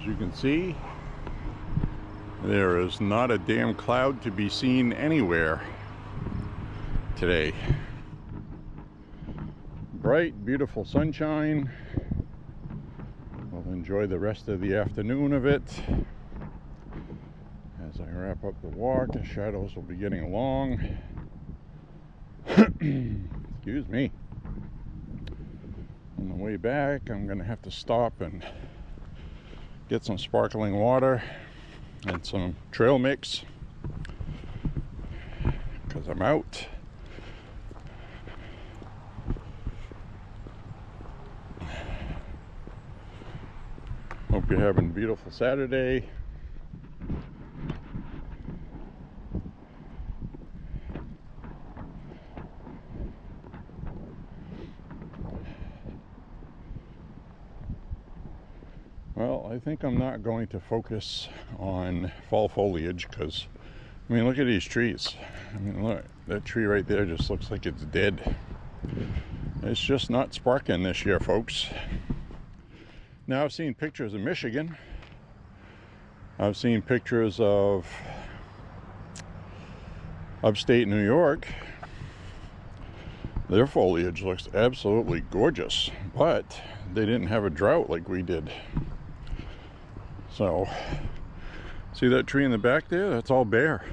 As you can see, there is not a damn cloud to be seen anywhere today. Bright, beautiful sunshine. We'll enjoy the rest of the afternoon of it. As I wrap up the walk, the shadows will be getting long. Excuse me. On the way back, I'm going to have to stop and get some sparkling water and some trail mix because I'm out. Hope you're having a beautiful Saturday. Well, I think I'm not going to focus on fall foliage because, I mean, look at these trees. I mean, look, that tree right there just looks like it's dead. It's just not sparking this year, folks. Now, I've seen pictures of Michigan. I've seen pictures of upstate New York. Their foliage looks absolutely gorgeous, but they didn't have a drought like we did. So, see that tree in the back there? That's all bare.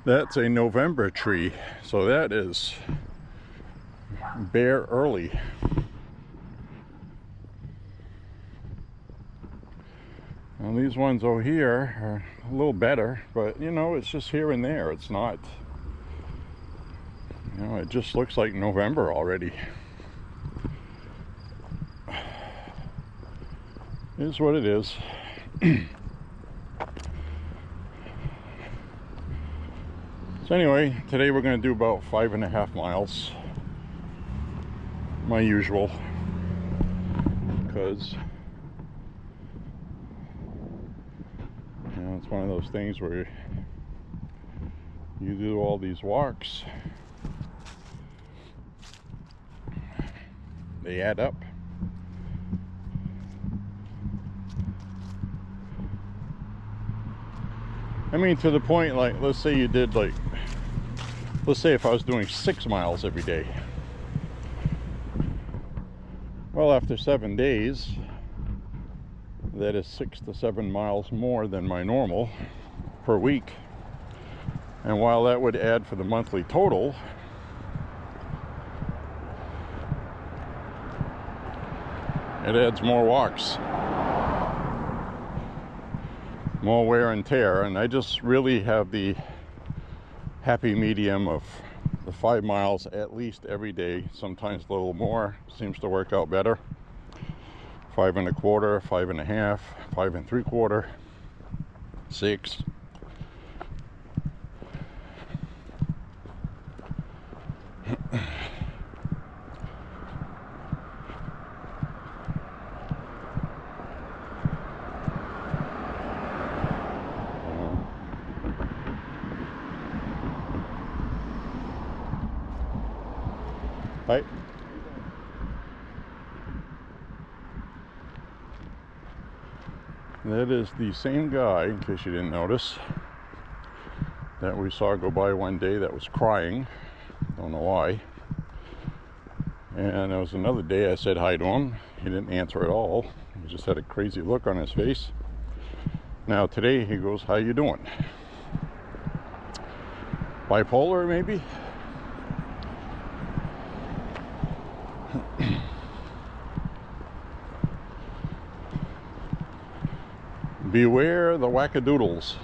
That's a November tree, so that is bare early. Now these ones over here are a little better, but you know, it's just here and there. It's not, you know, it just looks like November already. It is what it is. So anyway, today we're going to do about 5.5 miles. My usual. Because it's one of those things where you do all these walks, they add up. I mean, to the point, like, let's say you did, like, let's say if I was doing 6 miles every day. Well, after 7 days, that is 6 to 7 miles more than my normal per week. And while that would add for the monthly total, it adds more walks, more wear and tear. And I just really have the happy medium of the 5 miles at least every day, sometimes a little more, seems to work out better. 5 1/4, 5 1/2, 5 3/4, 6. Right. That is the same guy, in case you didn't notice, that we saw go by one day that was crying. Don't know why. And there was another day I said hi to him. He didn't answer at all. He just had a crazy look on his face. Now today he goes, "How you doing?" Bipolar, maybe? Beware the wackadoodles.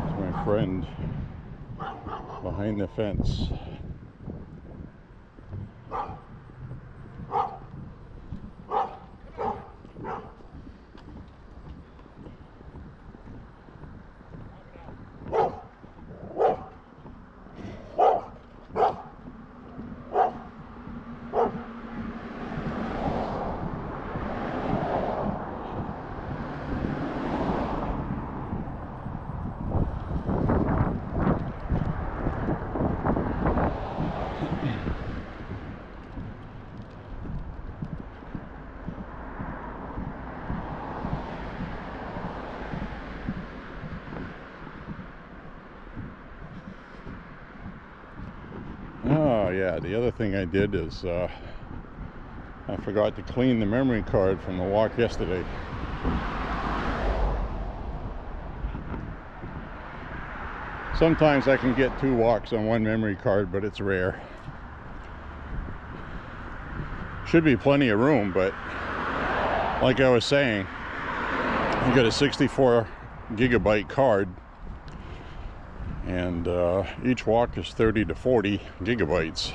It's my friend behind the fence. Oh yeah, the other thing I did is I forgot to clean the memory card from the walk yesterday. Sometimes I can get 2 walks on one memory card, but it's rare. Should be plenty of room, but like I was saying, I got a 64 gigabyte card, and each walk is 30 to 40 gigabytes.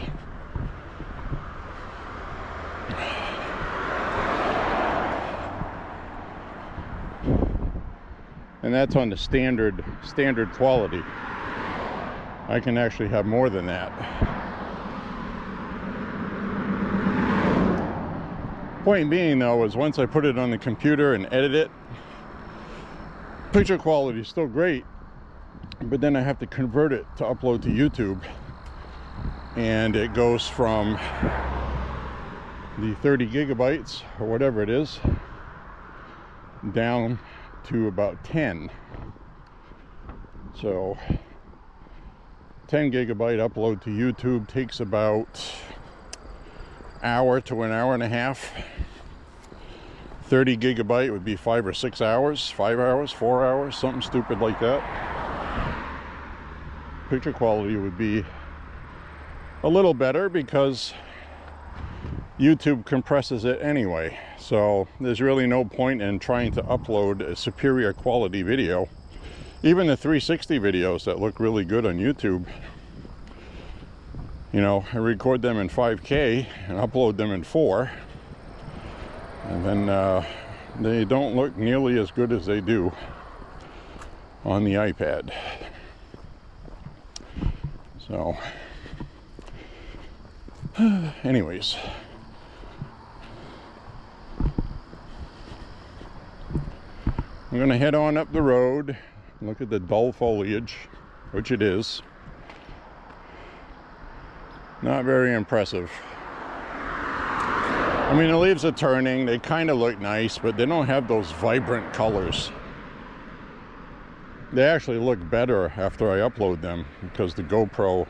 And that's on the standard quality. I can actually have more than that. Point being though is once I put it on the computer and edit it, picture quality is still great, but then I have to convert it to upload to YouTube, and it goes from the 30 gigabytes or whatever it is down to about 10. So 10 gigabyte upload to YouTube takes about hour to an hour and a half. 30 gigabyte would be 5 or 6 hours, 5 hours, 4 hours, something stupid like that. Picture quality would be a little better because YouTube compresses it anyway. So there's really no point in trying to upload a superior quality video. Even the 360 videos that look really good on YouTube, you know, I record them in 5K and upload them in 4, and then they don't look nearly as good as they do on the iPad. So anyways, I'm gonna head on up the road, look at the dull foliage, which it is. Not very impressive. I mean, the leaves are turning, they kind of look nice, but they don't have those vibrant colors. They actually look better after I upload them because the GoPro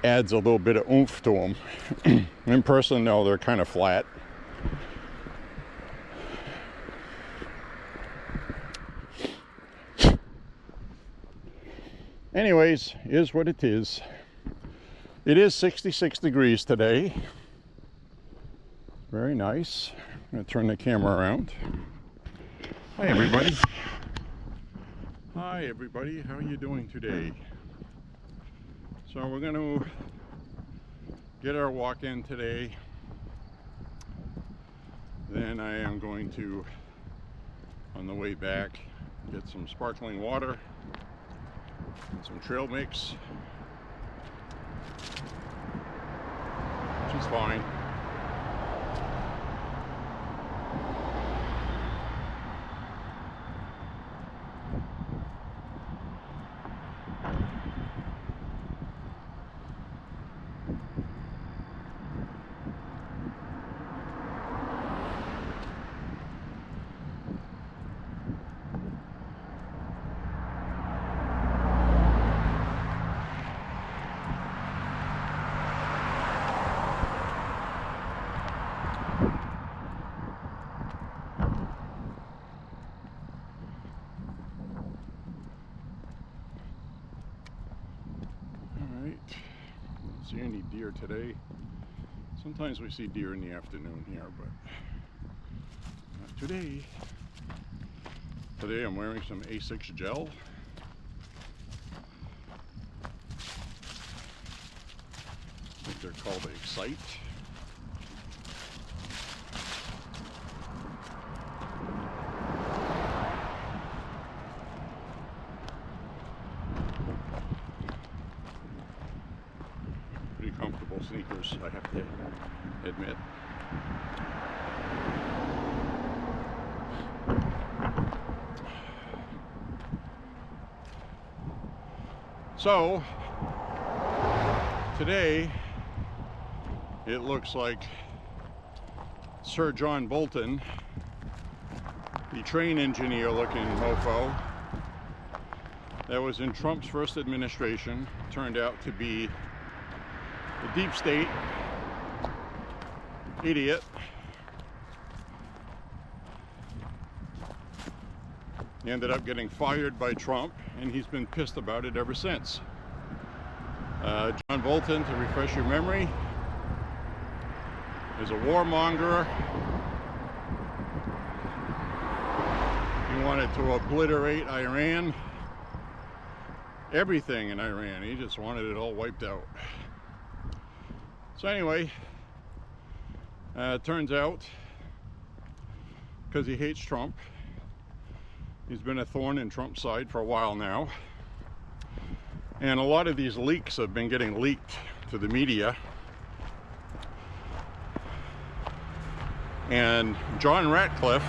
adds a little bit of oomph to them. In person, no, they're kind of flat. Anyways, is what it is. It is 66 degrees today. Very nice. I'm going to turn the camera around. Hi everybody. Hi everybody, how are you doing today? So we're going to get our walk in today. Then I am going to, on the way back, get some sparkling water and some trail mix, which is fine. See any deer today. Sometimes we see deer in the afternoon here, but not today. Today I'm wearing some A6 gel. I think they're called Excite. Comfortable sneakers, I have to admit. So today it looks like Sir John Bolton, the train engineer looking mofo that was in Trump's first administration, turned out to be the deep state idiot. He ended up getting fired by Trump, and he's been pissed about it ever since. John Bolton, to refresh your memory, is a warmonger. He wanted to obliterate Iran, everything in Iran. He just wanted it all wiped out. So anyway, it turns out, because he hates Trump, he's been a thorn in Trump's side for a while now. And a lot of these leaks have been getting leaked to the media. And John Ratcliffe,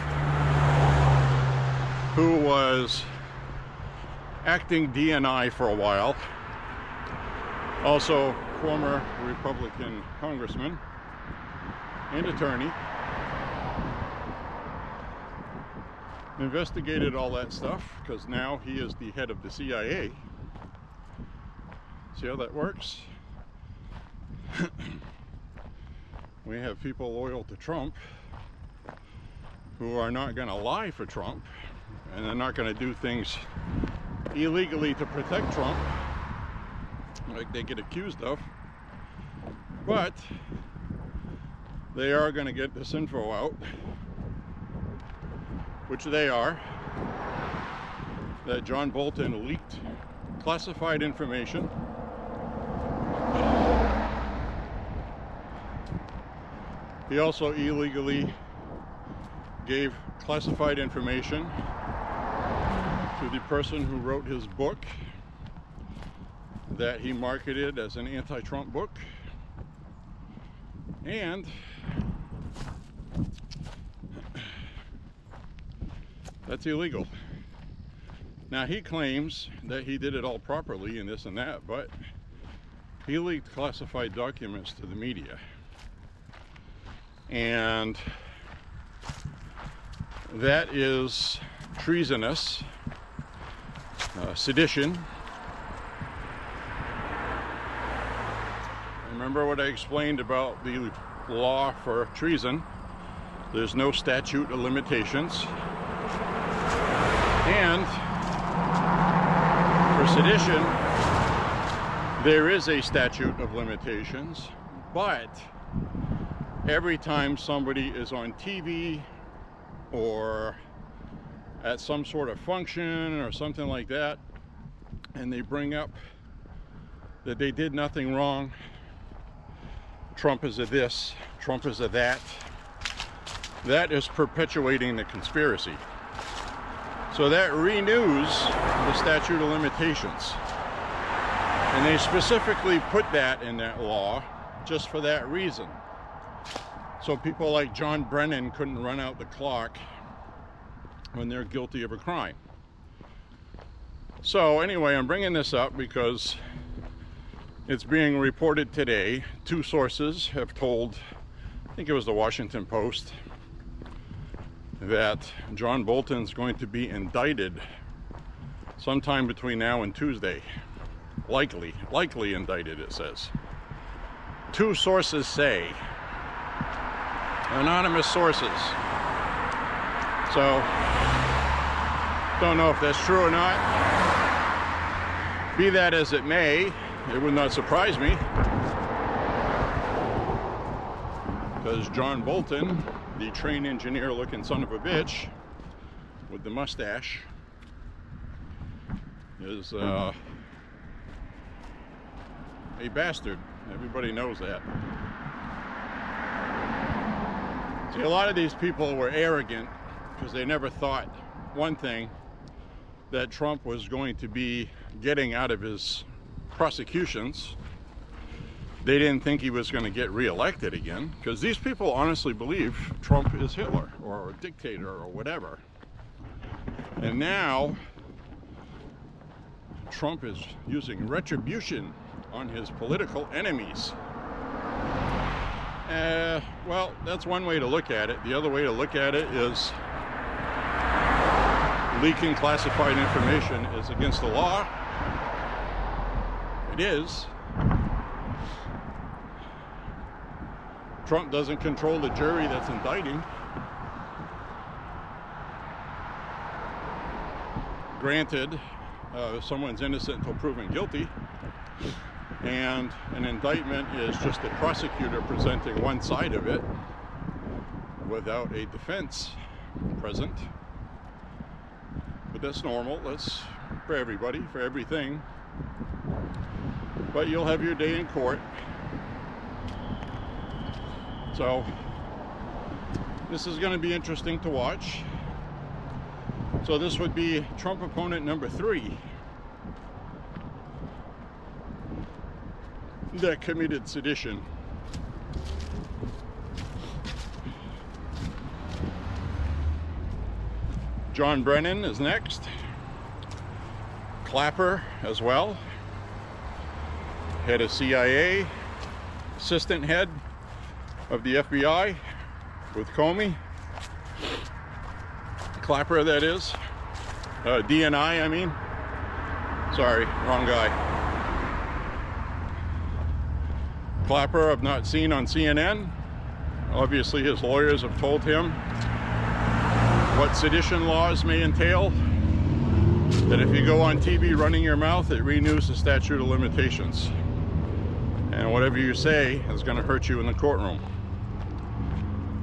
who was acting DNI for a while, also former Republican congressman and attorney, investigated all that stuff because now he is the head of the CIA. See how that works? We have people loyal to Trump who are not going to lie for Trump, and they're not going to do things illegally to protect Trump like they get accused of, but they are going to get this info out, which they are, that John Bolton leaked classified information he also illegally gave classified information to the person who wrote his book that he marketed as an anti-Trump book, and that's illegal. Now he claims that he did it all properly and this and that, but he leaked classified documents to the media, and that is treasonous, sedition. Remember what I explained about the law for treason? There's no statute of limitations. And for sedition, there is a statute of limitations, but every time somebody is on TV or at some sort of function or something like that, and they bring up that they did nothing wrong, Trump is a this, Trump is a that, that is perpetuating the conspiracy. So that renews the statute of limitations. And they specifically put that in that law just for that reason. So people like John Brennan couldn't run out the clock when they're guilty of a crime. So anyway, I'm bringing this up because it's being reported today. Two sources have told, I think it was the Washington Post, that John Bolton's going to be indicted sometime between now and Tuesday. Likely indicted, it says. Two sources say. Anonymous sources. So, don't know if that's true or not. Be that as it may, it would not surprise me, because John Bolton, the train engineer looking son of a bitch with the mustache, is a bastard. Everybody knows that. See, a lot of these people were arrogant because they never thought, one thing, that Trump was going to be getting out of his prosecutions. They didn't think he was going to get reelected again, because these people honestly believe Trump is Hitler or a dictator or whatever. And now Trump is using retribution on his political enemies. Well, that's one way to look at it. The other way to look at it is leaking classified information is against the law. It is. Trump doesn't control the jury that's indicting. Granted, someone's innocent until proven guilty, and an indictment is just the prosecutor presenting one side of it without a defense present. But that's normal. That's for everybody, for everything. But you'll have your day in court. So this is going to be interesting to watch. So this would be Trump opponent number 3 that committed sedition. John Brennan is next. Clapper as well. Head of CIA, assistant head of the FBI with Comey. Clapper, that is. DNI, I mean. Sorry, wrong guy. Clapper, I've not seen on CNN. Obviously, his lawyers have told him what sedition laws may entail. That if you go on TV running your mouth, it renews the statute of limitations. And whatever you say is going to hurt you in the courtroom.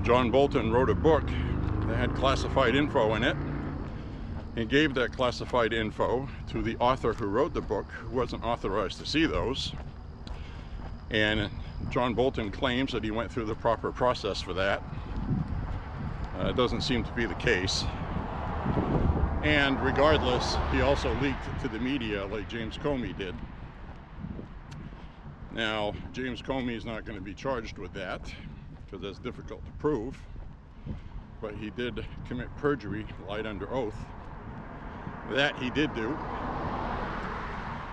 John Bolton wrote a book that had classified info in it. He gave that classified info to the author who wrote the book, who wasn't authorized to see those. And John Bolton claims that he went through the proper process for that. It doesn't seem to be the case. And regardless, he also leaked to the media like James Comey did. Now, James Comey is not going to be charged with that because that's difficult to prove. But he did commit perjury, lied under oath. That he did do.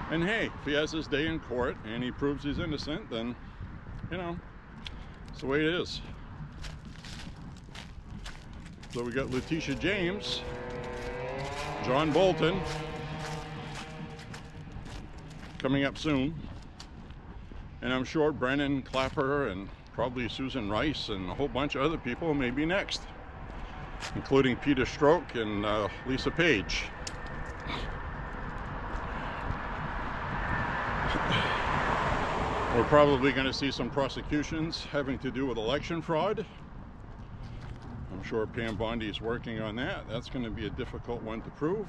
And hey, if he has his day in court and he proves he's innocent, then, you know, it's the way it is. So we got Letitia James, John Bolton, coming up soon. And I'm sure Brennan, Clapper, and probably Susan Rice and a whole bunch of other people may be next, including Peter Strzok and Lisa Page. We're probably going to see some prosecutions having to do with election fraud. I'm sure Pam Bondi is working on that. That's going to be a difficult one to prove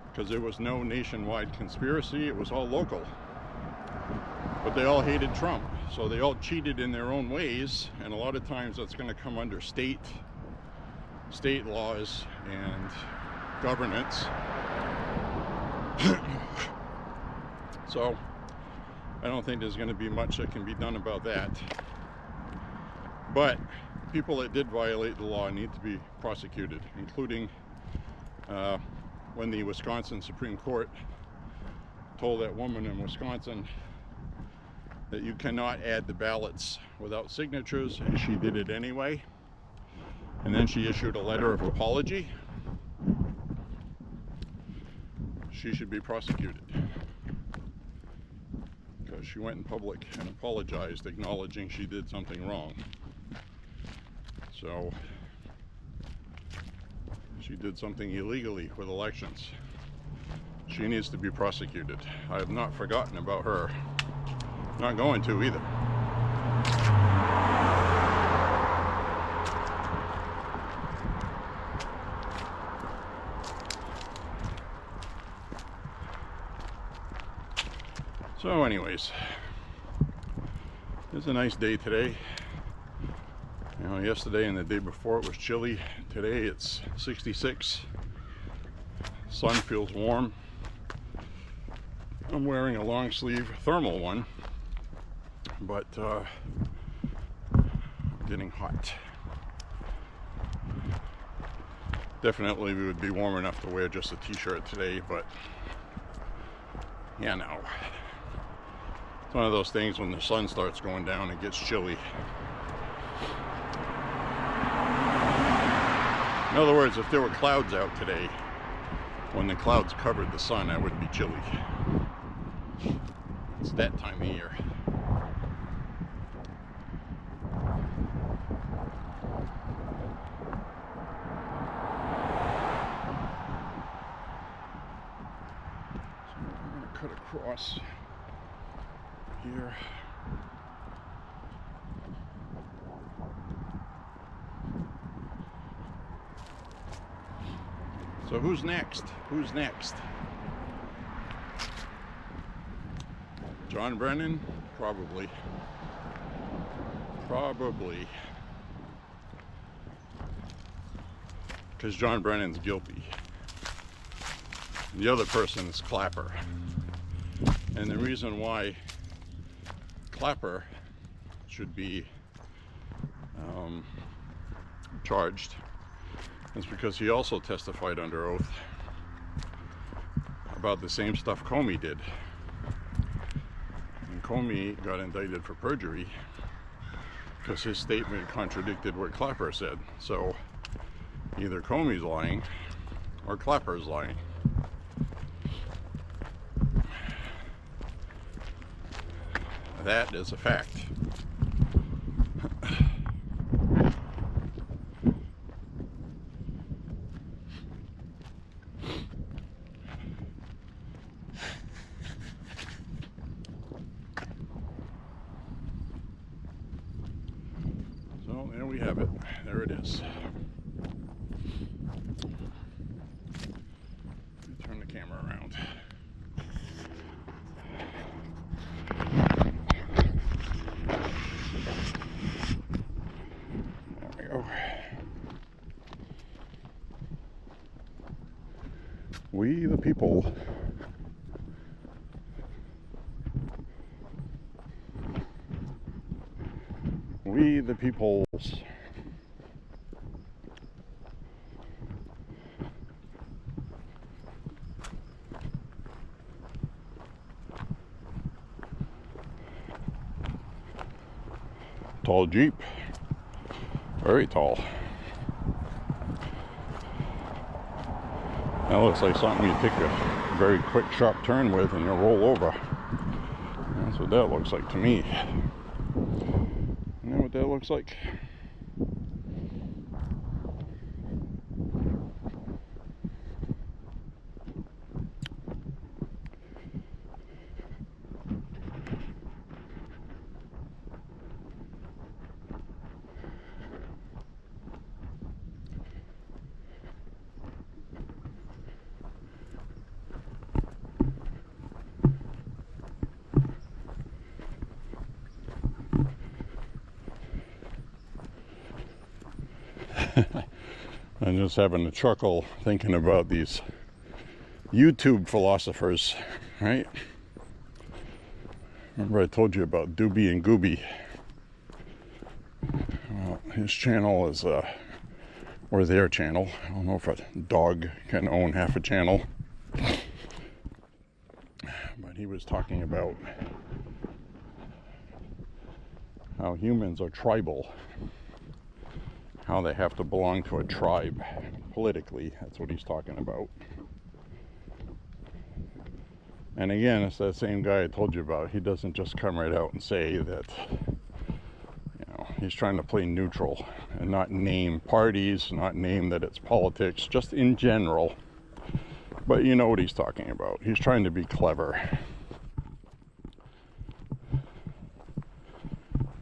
because there was no nationwide conspiracy. It was all local. But they all hated Trump, so they all cheated in their own ways, and a lot of times that's going to come under state laws and governance. So I don't think there's going to be much that can be done about that. But people that did violate the law need to be prosecuted, including when the Wisconsin Supreme Court told that woman in Wisconsin that you cannot add the ballots without signatures, and she did it anyway. And then she issued a letter of apology. She should be prosecuted because she went in public and apologized, acknowledging she did something wrong. So she did something illegally with elections. She needs to be prosecuted. I have not forgotten about her. Not going to either. So anyways, it's a nice day today. You know, yesterday and the day before it was chilly. Today it's 66. Sun feels warm. I'm wearing a long sleeve thermal one, but getting hot. Definitely we would be warm enough to wear just a t-shirt today, but yeah, no. It's one of those things when the sun starts going down, it gets chilly. In other words, if there were clouds out today, when the clouds covered the sun, I would be chilly. It's that time of year. here. So who's next? Who's next? John Brennan? Probably. Probably. Because John Brennan's guilty. The other person is Clapper. And the reason why Clapper should be charged is because he also testified under oath about the same stuff Comey did. And Comey got indicted for perjury because his statement contradicted what Clapper said. So either Comey's lying or Clapper's lying. That is a fact. So there we have it. There it is. Let me turn the camera around. We the people peoples. Tall Jeep, very tall. That looks like something you take a very quick sharp turn with and you'll roll over. That's what that looks like to me. You know what that looks like? I'm just having a chuckle thinking about these YouTube philosophers, right? Remember I told you about Doobie and Gooby? Well, his channel is, or their channel. I don't know if a dog can own half a channel. But he was talking about how humans are tribal. How they have to belong to a tribe politically. That's what he's talking about. And again, it's that same guy I told you about. He doesn't just come right out and say that, you know, he's trying to play neutral and not name parties, not name that it's politics, just in general. But you know what he's talking about. He's trying to be clever.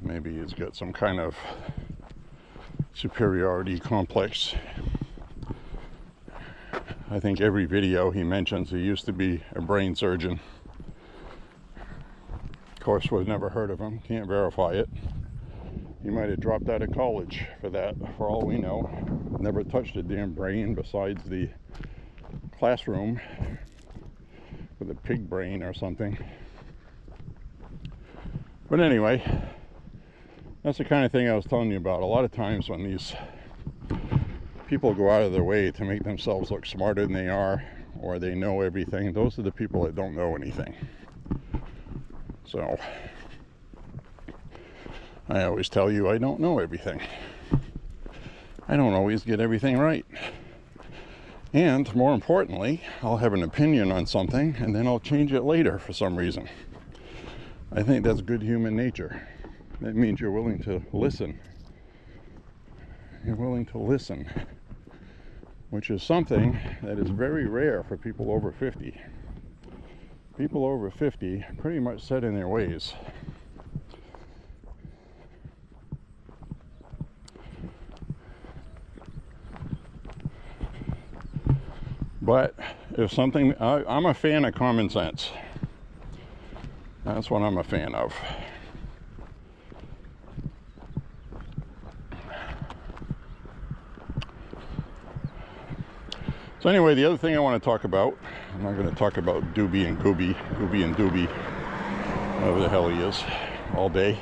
Maybe he's got some kind of superiority complex. I think every video he mentions he used to be a brain surgeon. Of course, we've never heard of him, can't verify it. He might have dropped out of college for that, for all we know. Never touched a damn brain besides the classroom with a pig brain or something. But anyway, that's the kind of thing I was telling you about. A lot of times when these people go out of their way to make themselves look smarter than they are, or they know everything, those are the people that don't know anything. So I always tell you I don't know everything. I don't always get everything right. And more importantly, I'll have an opinion on something and then I'll change it later for some reason. I think that's good human nature. That means you're willing to listen. You're willing to listen, which is something that is very rare for people over 50. people over 50 pretty much set in their ways. But if something, I'm a fan of common sense. That's what I'm a fan of. So anyway, the other thing I want to talk about, I'm not going to talk about Doobie and Gooby, whatever the hell he is, all day.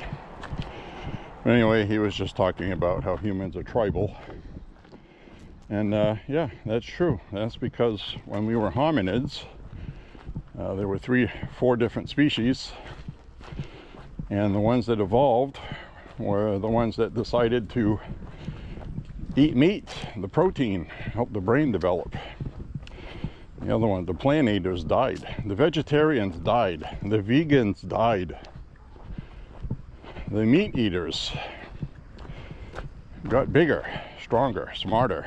But anyway, he was just talking about how humans are tribal. And yeah, that's true. That's because when we were hominids, there were 3-4 different species. And the ones that evolved were the ones that decided to eat meat, the protein, help the brain develop. The other one, the plant eaters, died. The vegetarians died. The vegans died. The meat eaters got bigger, stronger, smarter.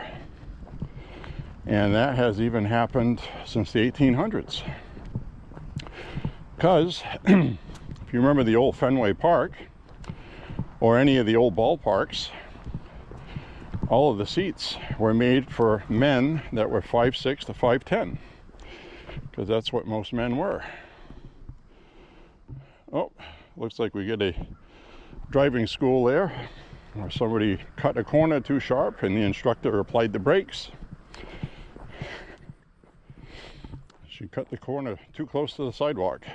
And that has even happened since the 1800s. Because if you remember the old Fenway Park or any of the old ballparks, all of the seats were made for men that were 5'6" to 5'10", because that's what most men were. Oh, looks like we get a driving school there, where somebody cut a corner too sharp and the instructor applied the brakes. She cut the corner too close to the sidewalk.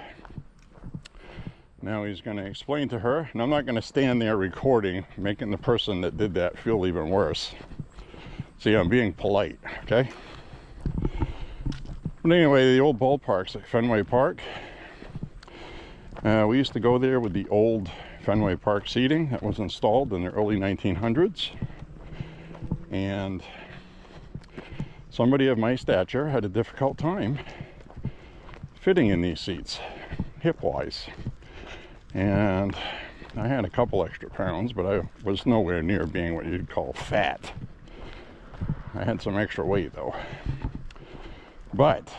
Now he's going to explain to her, and I'm not going to stand there recording, making the person that did that feel even worse. See, I'm being polite, okay? But anyway, the old ballparks like Fenway Park, we used to go there with the old Fenway Park seating that was installed in the early 1900s. And somebody of my stature had a difficult time fitting in these seats, hip-wise. And I had a couple extra pounds, but I was nowhere near being what you'd call fat. I had some extra weight though. But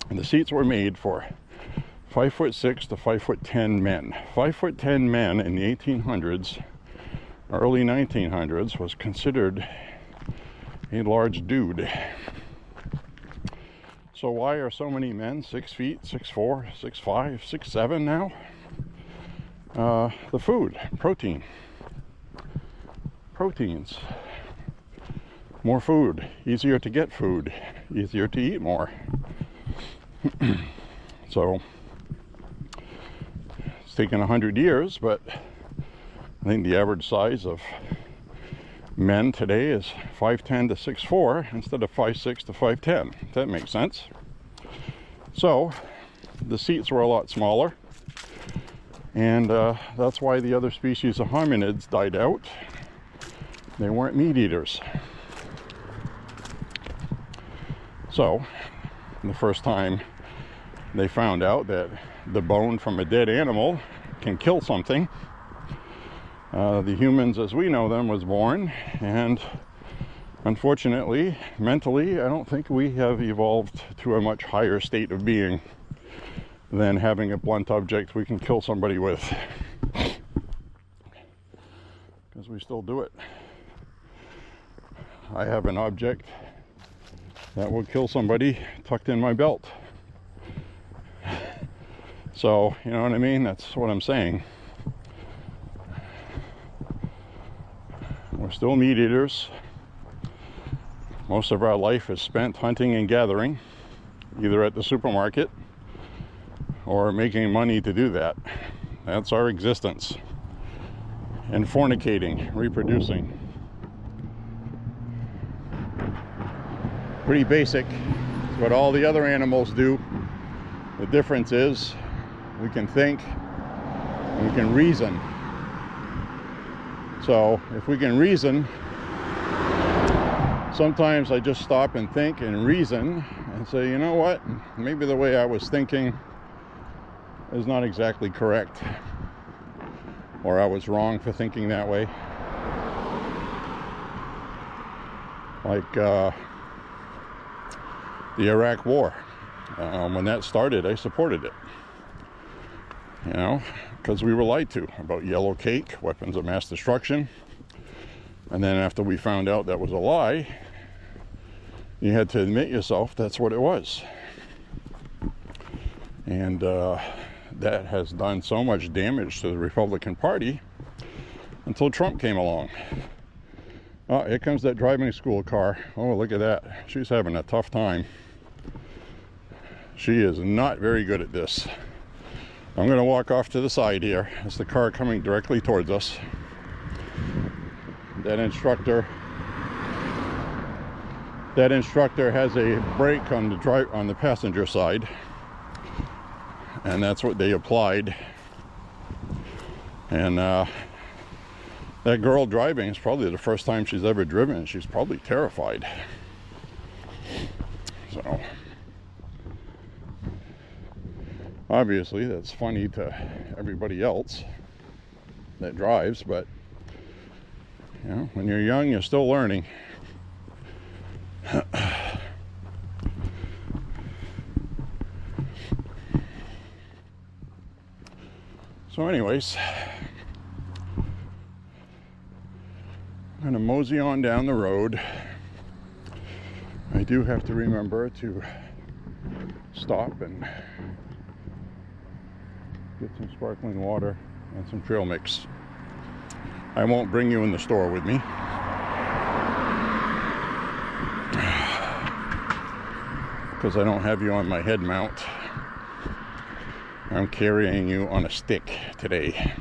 the seats were made for 5'6" to 5'10" men. 5'10" men in the 1800s, early 1900s was considered a large dude. So why are so many men 6 feet, 6'4", 6'5", 6'7" now? The food, proteins. More food, easier to get food, easier to eat more. So it's taken 100 years, but I think the average size of men today is 5'10" to 6'4" instead of 5'6" to 5'10". If that makes sense. So the seats were a lot smaller, and that's why the other species of hominids died out. They weren't meat eaters. So the first time they found out that the bone from a dead animal can kill something, the humans as we know them was born, and unfortunately, mentally, I don't think we have evolved to a much higher state of being than having a blunt object we can kill somebody with. Because we still do it. I have an object that will kill somebody tucked in my belt. So, you know what I mean? That's what I'm saying. We're still meat eaters. Most of our life is spent hunting and gathering, either at the supermarket or making money to do that. That's our existence. And fornicating, reproducing. Pretty basic. It's what all the other animals do. The difference is we can think, we can reason. So if we can reason, sometimes I just stop and think and reason and say, you know what, maybe the way I was thinking is not exactly correct, or I was wrong for thinking that way. Like the Iraq War. When that started, I supported it. You know, because we were lied to about yellow cake, weapons of mass destruction. And then after we found out that was a lie, you had to admit yourself that's what it was. And that has done so much damage to the Republican Party until Trump came along. Oh, here comes that driving school car. Oh, look at that. She's having a tough time. She is not very good at this. I'm going to walk off to the side here. It's the car coming directly towards us. That instructor has a brake on the passenger side, and that's what they applied. And that girl driving is probably the first time she's ever driven. She's probably terrified. So obviously that's funny to everybody else that drives, but you know, when you're young, you're still learning. So anyways, I'm going to mosey on down the road. I do have to remember to stop and get some sparkling water and some trail mix. I won't bring you in the store with me. Because I don't have you on my head mount. I'm carrying you on a stick today.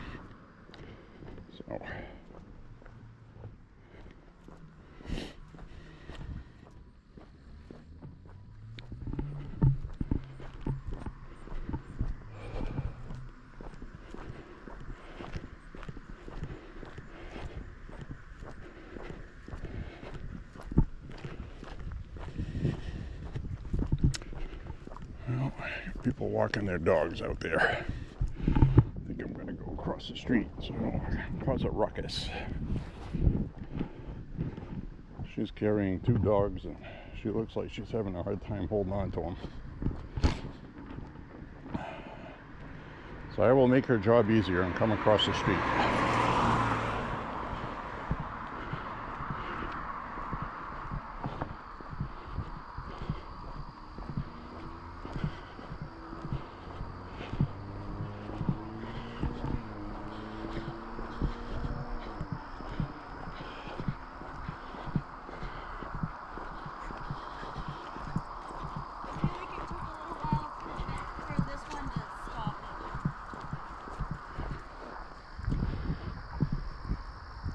So people walking their dogs out there. I think I'm going to go across the street so I don't cause a ruckus. She's carrying two dogs and she looks like she's having a hard time holding on to them. So I will make her job easier and come across the street.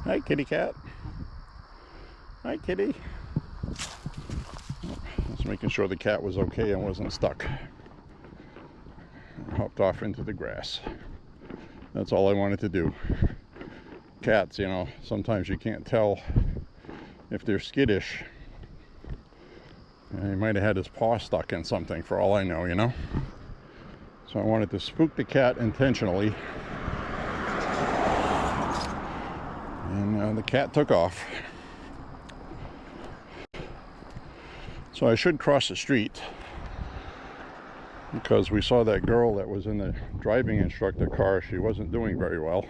Hi, kitty cat. Hi, kitty. Just making sure the cat was okay and wasn't stuck. Hopped off into the grass. That's all I wanted to do. Cats, you know, sometimes you can't tell if they're skittish. And he might have had his paw stuck in something for all I know, you know. So I wanted to spook the cat intentionally. And the cat took off. So I should cross the street because we saw that girl that was in the driving instructor car. She wasn't doing very well.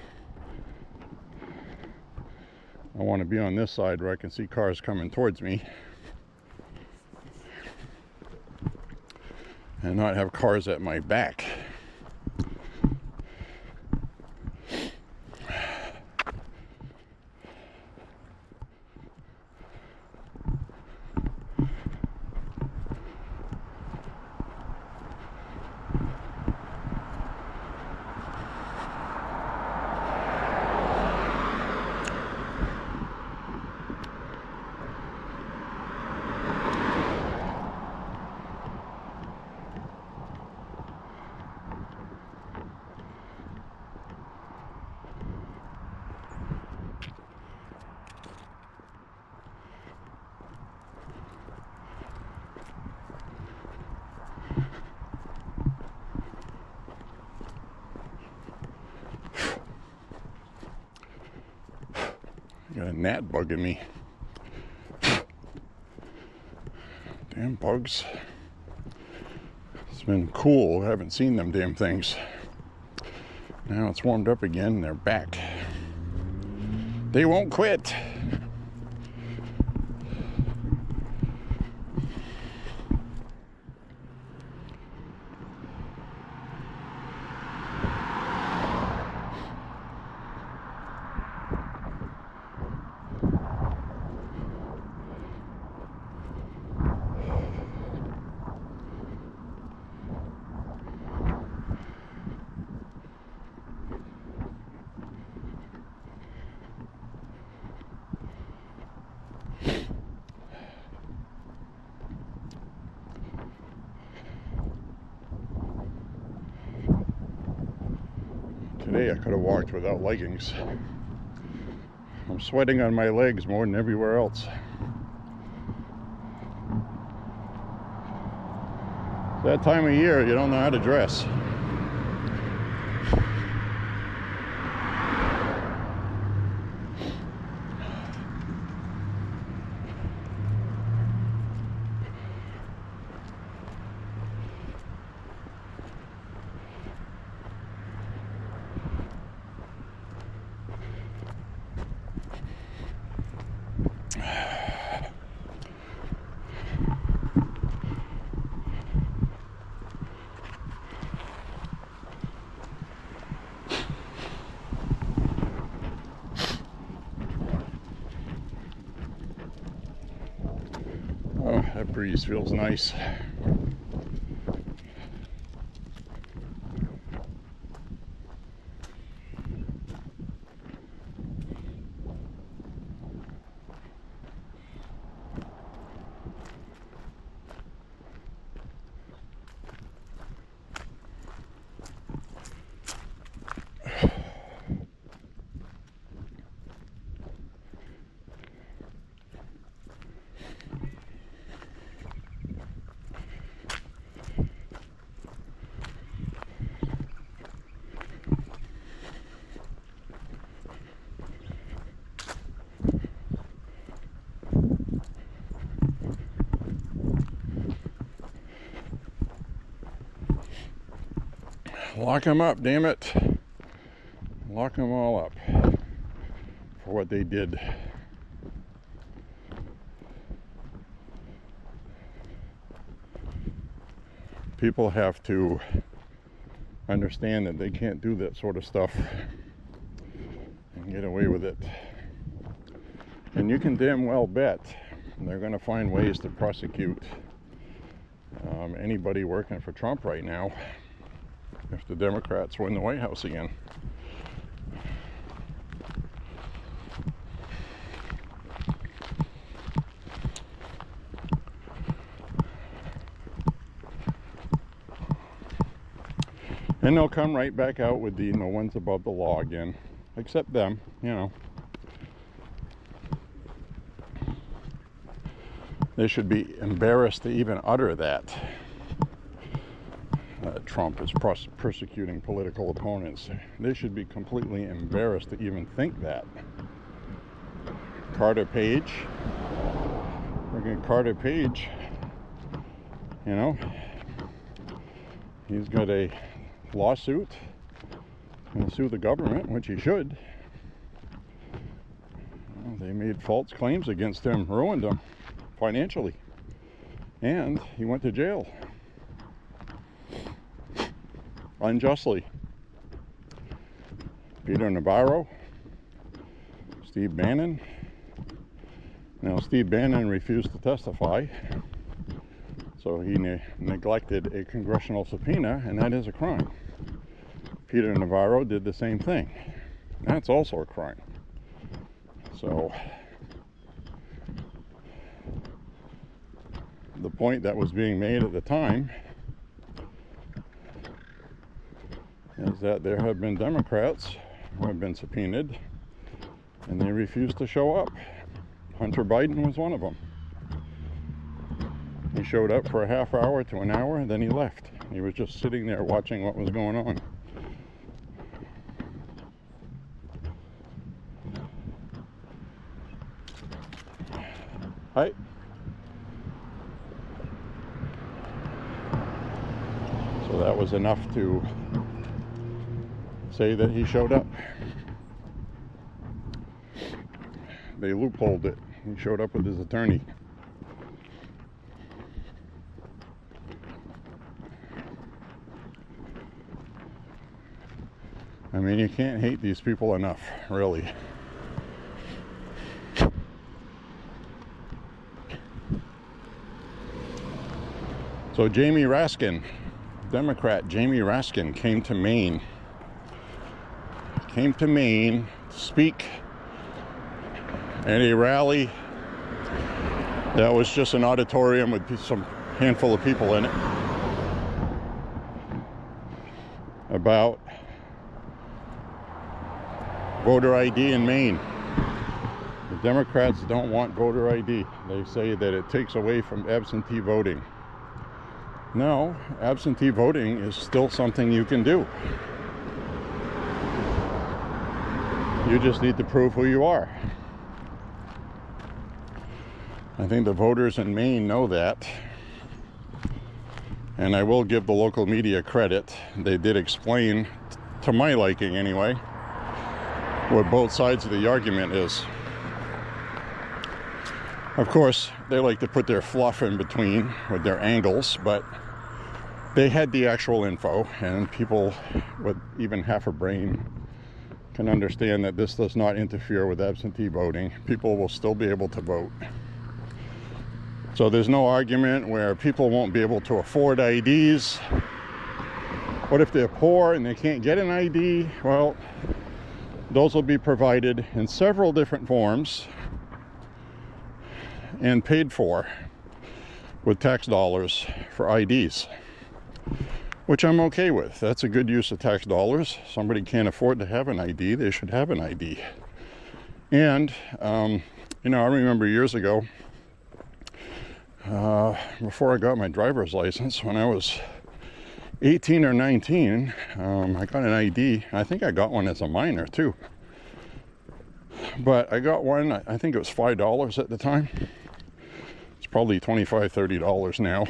I want to be on this side where I can see cars coming towards me and not have cars at my back. Got a gnat bugging me. Damn bugs. It's been cool. I haven't seen them damn things. Now it's warmed up again. They're back. They won't quit. Today I could have walked without leggings. I'm sweating on my legs more than everywhere else. It's that time of year you don't know how to dress. Oh, that breeze feels nice. Lock them up, damn it. Lock them all up for what they did. People have to understand that they can't do that sort of stuff and get away with it. And you can damn well bet they're going to find ways to prosecute anybody working for Trump right now if the Democrats win the White House again. And they'll come right back out with the no one's above the law again, except them, you know. They should be embarrassed to even utter that. Trump is persecuting political opponents. They should be completely embarrassed to even think that. Carter Page, friggin' Carter Page, you know, he's got a lawsuit and sue the government, which he should. Well, they made false claims against him, ruined him financially, and he went to jail unjustly. Peter Navarro, Steve Bannon. Now, Steve Bannon refused to testify, so he neglected a congressional subpoena, and that is a crime. Peter Navarro did the same thing. That's also a crime. So, the point that was being made at the time is that there have been Democrats who have been subpoenaed and they refused to show up. Hunter Biden was one of them. He showed up for a half hour to an hour and then he left. He was just sitting there watching what was going on. Hi. that was enough to say that he showed up. They loopholed it. He showed up with his attorney. I mean, you can't hate these people enough, really. So Jamie Raskin, Democrat Jamie Raskin, came to Maine to speak at a rally that was just an auditorium with some handful of people in it about voter ID in Maine. The Democrats don't want voter ID. They say that it takes away from absentee voting. No, absentee voting is still something you can do. You just need to prove who you are. I think the voters in Maine know that. And I will give the local media credit. They did explain, to my liking anyway, what both sides of the argument is. Of course, they like to put their fluff in between with their angles, but they had the actual info, and people with even half a brain can understand that this does not interfere with absentee voting. People will still be able to vote. So there's no argument where people won't be able to afford IDs. What if they're poor and they can't get an ID? Well, those will be provided in several different forms and paid for with tax dollars for IDs, which I'm okay with. That's a good use of tax dollars. Somebody can't afford to have an ID, they should have an ID. And, I remember years ago, before I got my driver's license, when I was 18 or 19, I got an ID. I think I got one as a minor too. But I got one, I think it was $5 at the time. It's probably $25, $30 now.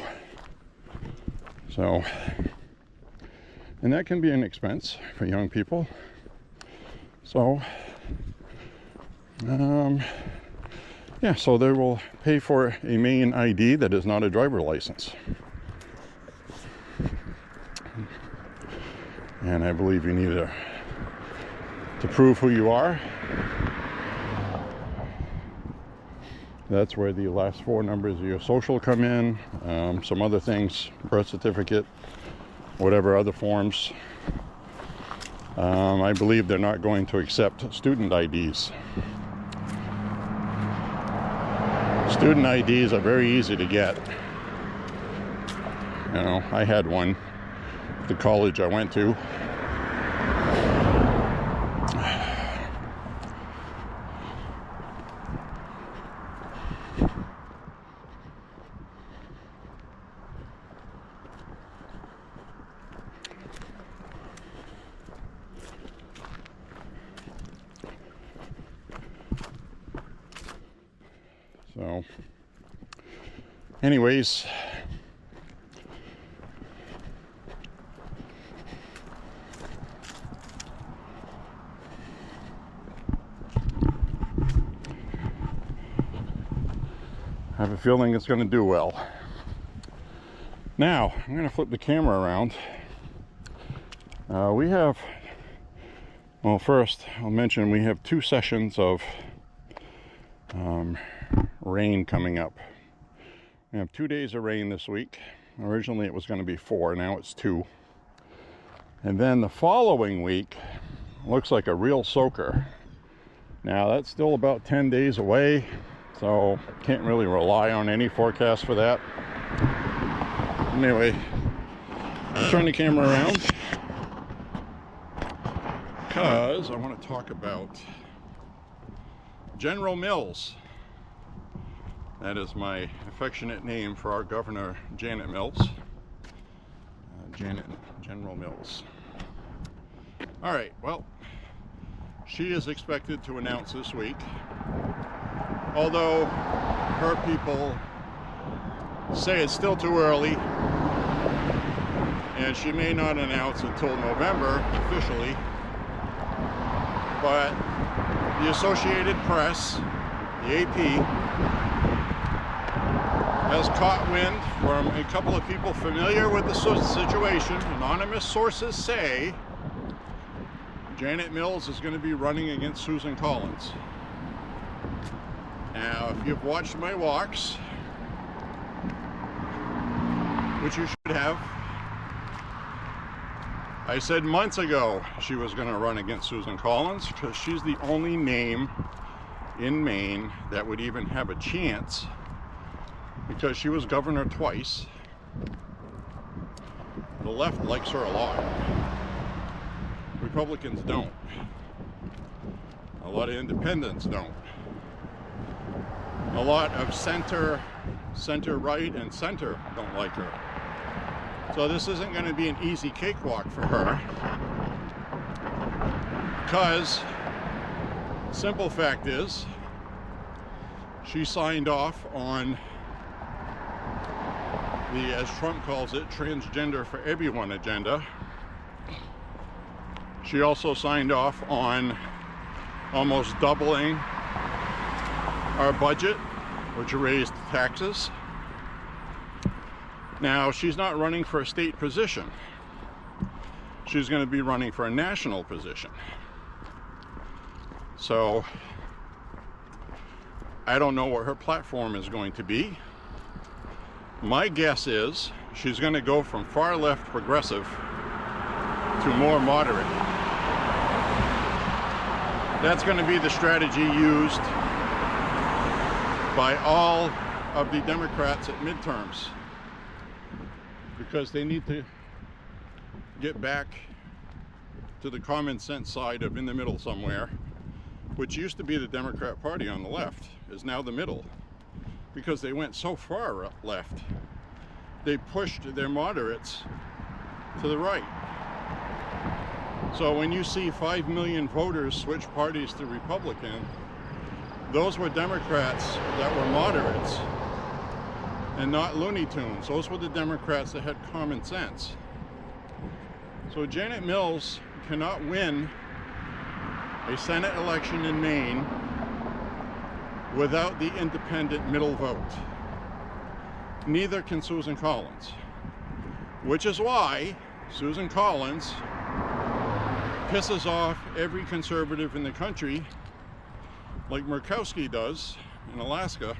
So, and that can be an expense for young people. So, so they will pay for a Maine ID that is not a driver license. And I believe you need to prove who you are. That's where the last four numbers of your social come in, some other things, birth certificate, whatever other forms. I believe they're not going to accept student IDs. Student IDs are very easy to get. I had one at the college I went to. So, anyways, I have a feeling it's going to do well. Now, I'm going to flip the camera around. First, I'll mention we have 2 sessions of rain coming up. We have 2 days of rain this week. Originally it was going to be 4, now it's 2. And then the following week looks like a real soaker. Now that's still about 10 days away, so can't really rely on any forecast for that. Anyway, I'll turn the camera around because I want to talk about General Mills. That is my affectionate name for our governor, Janet Mills. General Mills. All right, well, she is expected to announce this week, although her people say it's still too early. and she may not announce until November officially, but the Associated Press, the AP, has caught wind from a couple of people familiar with the situation. Anonymous sources say Janet Mills is going to be running against Susan Collins. Now, if you've watched my walks, which you should have, I said months ago she was going to run against Susan Collins because she's the only name in Maine that would even have a chance, because she was governor twice. The left likes her a lot. Republicans don't. A lot of independents don't. A lot of center right, and center don't like her. So this isn't going to be an easy cakewalk for her, because simple fact is she signed off on the, as Trump calls it, transgender for everyone agenda. She also signed off on almost doubling our budget, which raised taxes. Now, she's not running for a state position. She's going to be running for a national position. So, I don't know what her platform is going to be. My guess is she's going to go from far left progressive to more moderate. That's going to be the strategy used by all of the Democrats at midterms, because they need to get back to the common sense side of in the middle somewhere, which used to be the Democrat Party on the left, is now the middle, because they went so far left. They pushed their moderates to the right. So when you see 5 million voters switch parties to Republican, those were Democrats that were moderates and not Looney Tunes. Those were the Democrats that had common sense. So Janet Mills cannot win a Senate election in Maine without the independent middle vote. Neither can Susan Collins, which is why Susan Collins pisses off every conservative in the country, like Murkowski does in Alaska,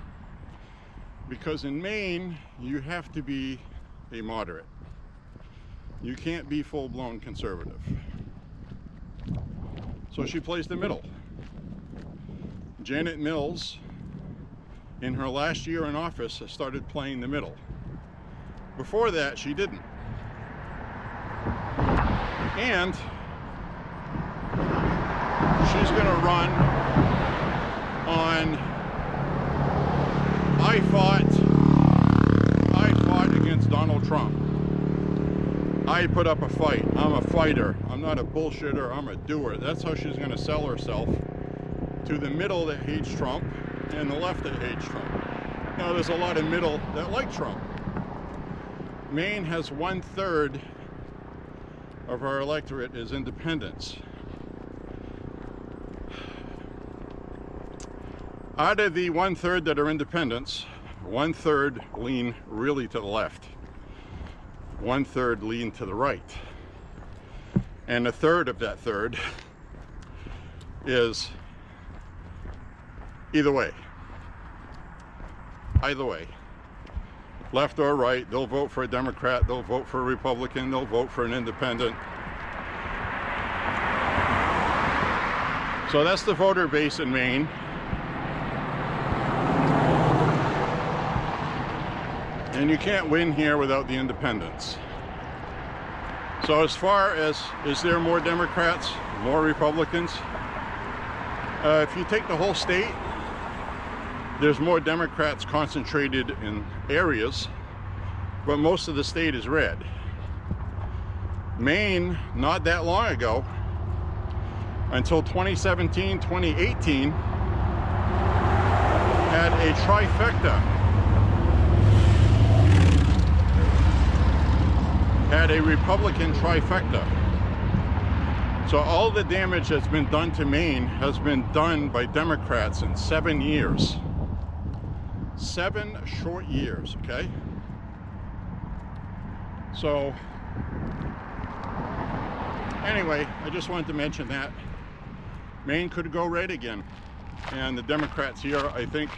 because in Maine you have to be a moderate. You can't be full-blown conservative. So she plays the middle. Janet Mills, in her last year in office, has started playing the middle. Before that, she didn't. And she's going to run on, I fought against Donald Trump. I put up a fight. I'm a fighter. I'm not a bullshitter. I'm a doer. That's how she's going to sell herself to the middle that hates Trump and the left that hates Trump. Now, there's a lot of middle that like Trump. Maine has 1/3 of our electorate is independents. Out of the 1/3 that are independents, 1/3 lean really to the left. 1/3 lean to the right. And 1/3 of that third is either way. Either way. Left or right, they'll vote for a Democrat, they'll vote for a Republican, they'll vote for an independent. So that's the voter base in Maine. And you can't win here without the independents. So as far as, is there more Democrats, more Republicans? If you take the whole state, there's more Democrats concentrated in areas, but most of the state is red. Maine, not that long ago, until 2017, 2018, had a trifecta had a Republican trifecta. So all the damage that's been done to Maine has been done by Democrats in 7 years. 7 short years, okay? So, anyway, I just wanted to mention that. Maine could go red again. And the Democrats here, I think,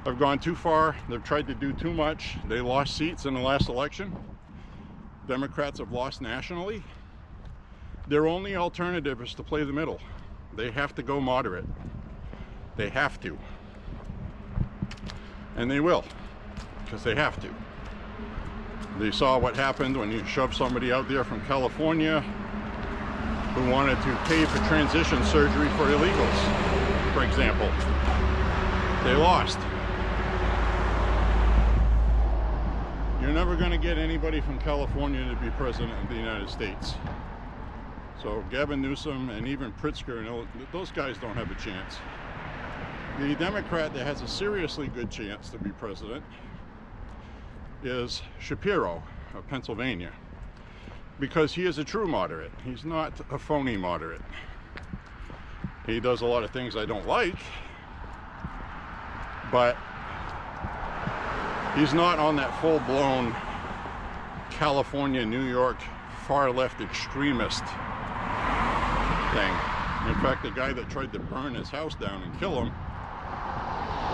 have gone too far. They've tried to do too much. They lost seats in the last election. Democrats have lost nationally. Their only alternative is to play the middle. They have to go moderate. They have to. And they will, because they have to. They saw what happened when you shoved somebody out there from California who wanted to pay for transition surgery for illegals, for example. They lost. You're never going to get anybody from California to be president of the United States. So Gavin Newsom and even Pritzker, those guys don't have a chance. The Democrat that has a seriously good chance to be president is Shapiro of Pennsylvania, because he is a true moderate. He's not a phony moderate. He does a lot of things I don't like, but he's not on that full-blown California, New York, far-left extremist thing. In fact, the guy that tried to burn his house down and kill him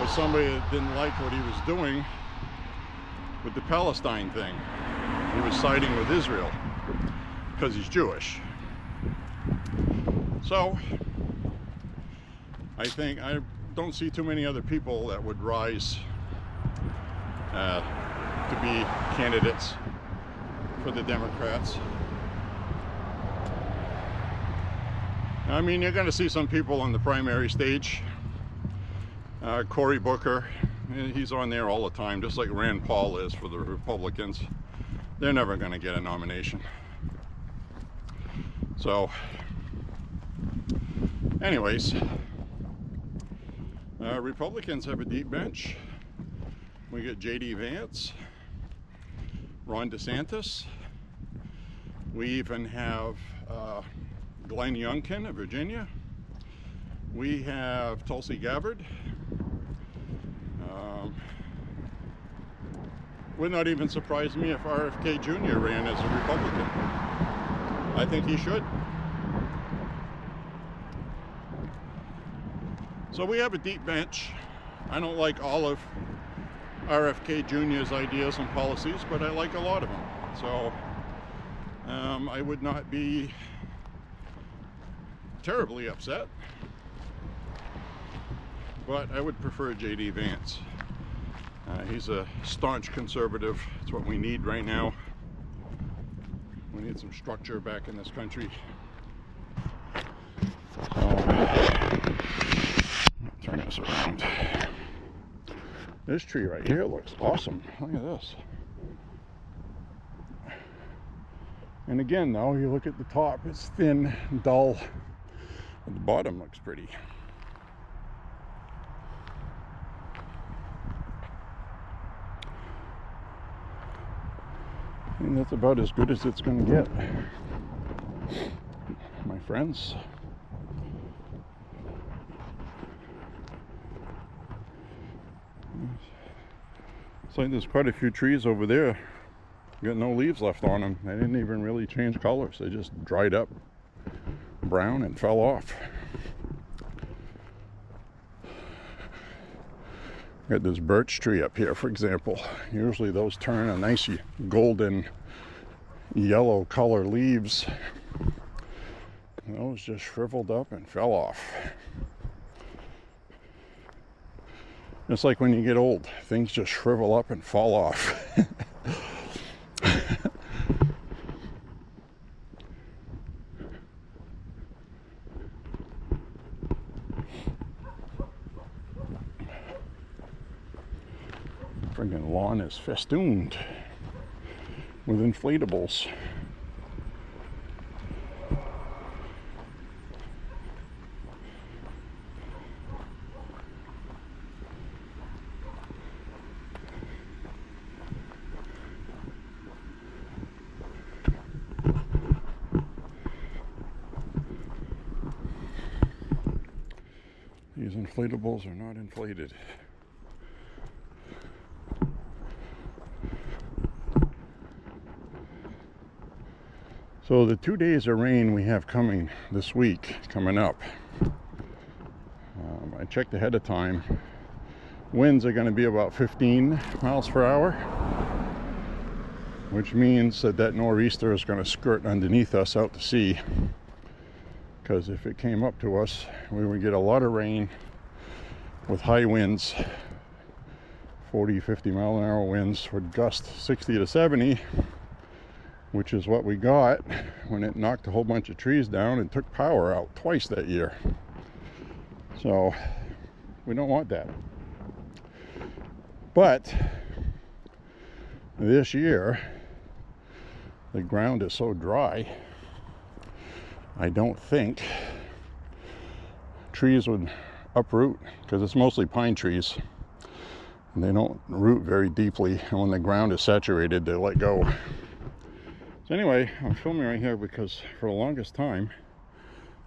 was somebody that didn't like what he was doing with the Palestine thing. He was siding with Israel because he's Jewish. So, I don't see too many other people that would rise to be candidates for the Democrats. I mean, you're going to see some people on the primary stage. Cory Booker, he's on there all the time, just like Rand Paul is for the Republicans. They're never going to get a nomination. So, anyways, Republicans have a deep bench. We get J.D. Vance, Ron DeSantis. We even have Glenn Youngkin of Virginia. We have Tulsi Gabbard. Would not even surprise me if RFK Jr. ran as a Republican. I think he should. So we have a deep bench. I don't like all of RFK Jr.'s ideas and policies, but I like a lot of them. So I would not be terribly upset, but I would prefer J.D. Vance. He's a staunch conservative. It's what we need right now. We need some structure back in this country. So, turn this around. This tree right here looks awesome. Look at this. And again, though, you look at the top, it's thin, dull. But the bottom looks pretty. And that's about as good as it's going to get, my friends. It's like there's quite a few trees over there. Got no leaves left on them. They didn't even really change colors. They just dried up brown and fell off. Got this birch tree up here, for example. Usually those turn a nice golden yellow color leaves. Those just shriveled up and fell off. It's like when you get old, things just shrivel up and fall off. Friggin' lawn is festooned with inflatables. These inflatables are not inflated. So the 2 days of rain we have coming this week, coming up, I checked ahead of time. Winds are going to be about 15 miles per hour, which means that nor'easter is going to skirt underneath us out to sea. Because if it came up to us, we would get a lot of rain with high winds, 40, 50 mile an hour winds would gust 60 to 70, which is what we got when it knocked a whole bunch of trees down and took power out twice that year. So we don't want that. But this year, the ground is so dry, I don't think trees would uproot, because it's mostly pine trees. And they don't root very deeply, and when the ground is saturated, they let go. So anyway, I'm filming right here because for the longest time,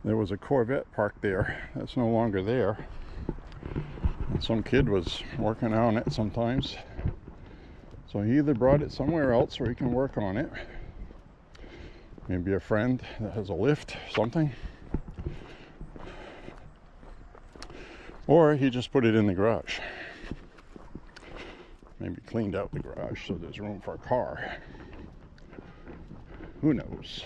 there was a Corvette parked there. That's no longer there. And some kid was working on it sometimes. So he either brought it somewhere else where he can work on it. Maybe a friend that has a lift, something. Or he just put it in the garage. Maybe cleaned out the garage so there's room for a car. Who knows?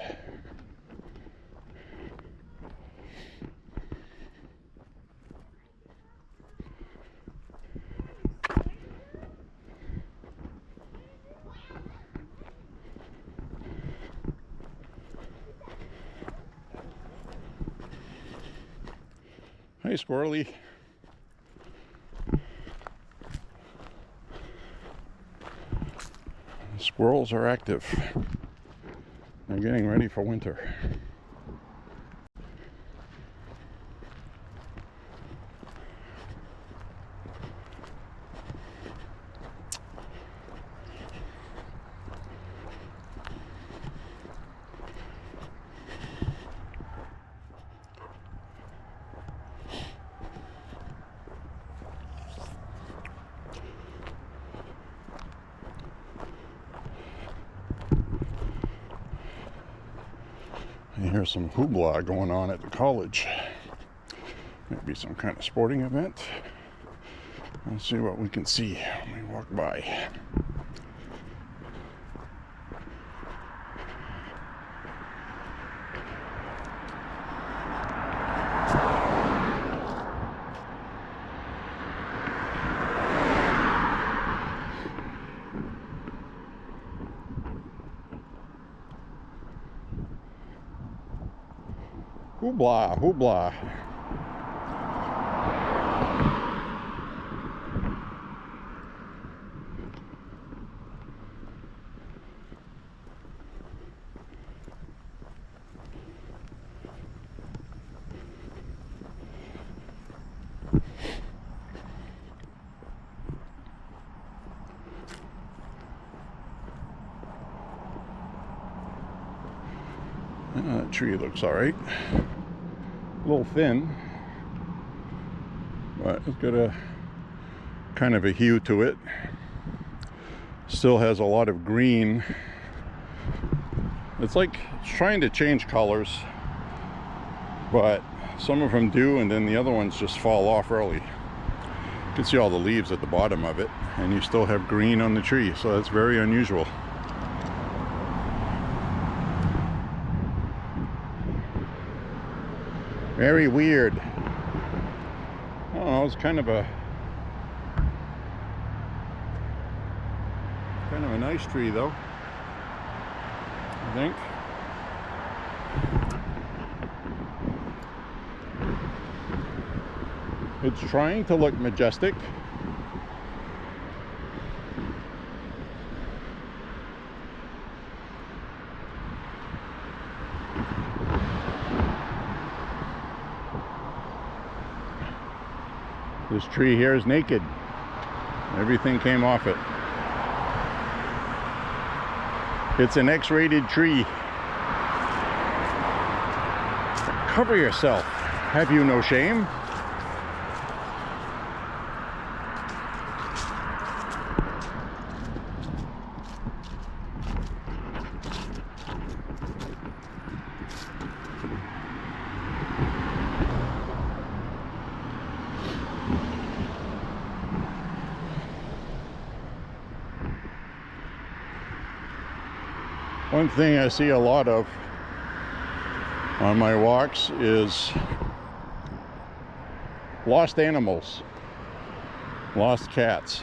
Hey, squirrely. The squirrels are active. They're getting ready for winter. I hear some hoopla going on at the college. Maybe some kind of sporting event. Let's see what we can see when we walk by. Hoopla, hoopla. That tree looks all right. A little thin, but it's got a kind of a hue to it. Still has a lot of green. It's like it's trying to change colors, but some of them do, and then the other ones just fall off early. You can see all the leaves at the bottom of it, and you still have green on the tree, so that's very unusual. Very weird. I don't know, it's kind of a nice tree though, I think. It's trying to look majestic. This tree here is naked. Everything came off it. It's an X-rated tree. Cover yourself. Have you no shame? One thing I see a lot of on my walks is lost animals, lost cats.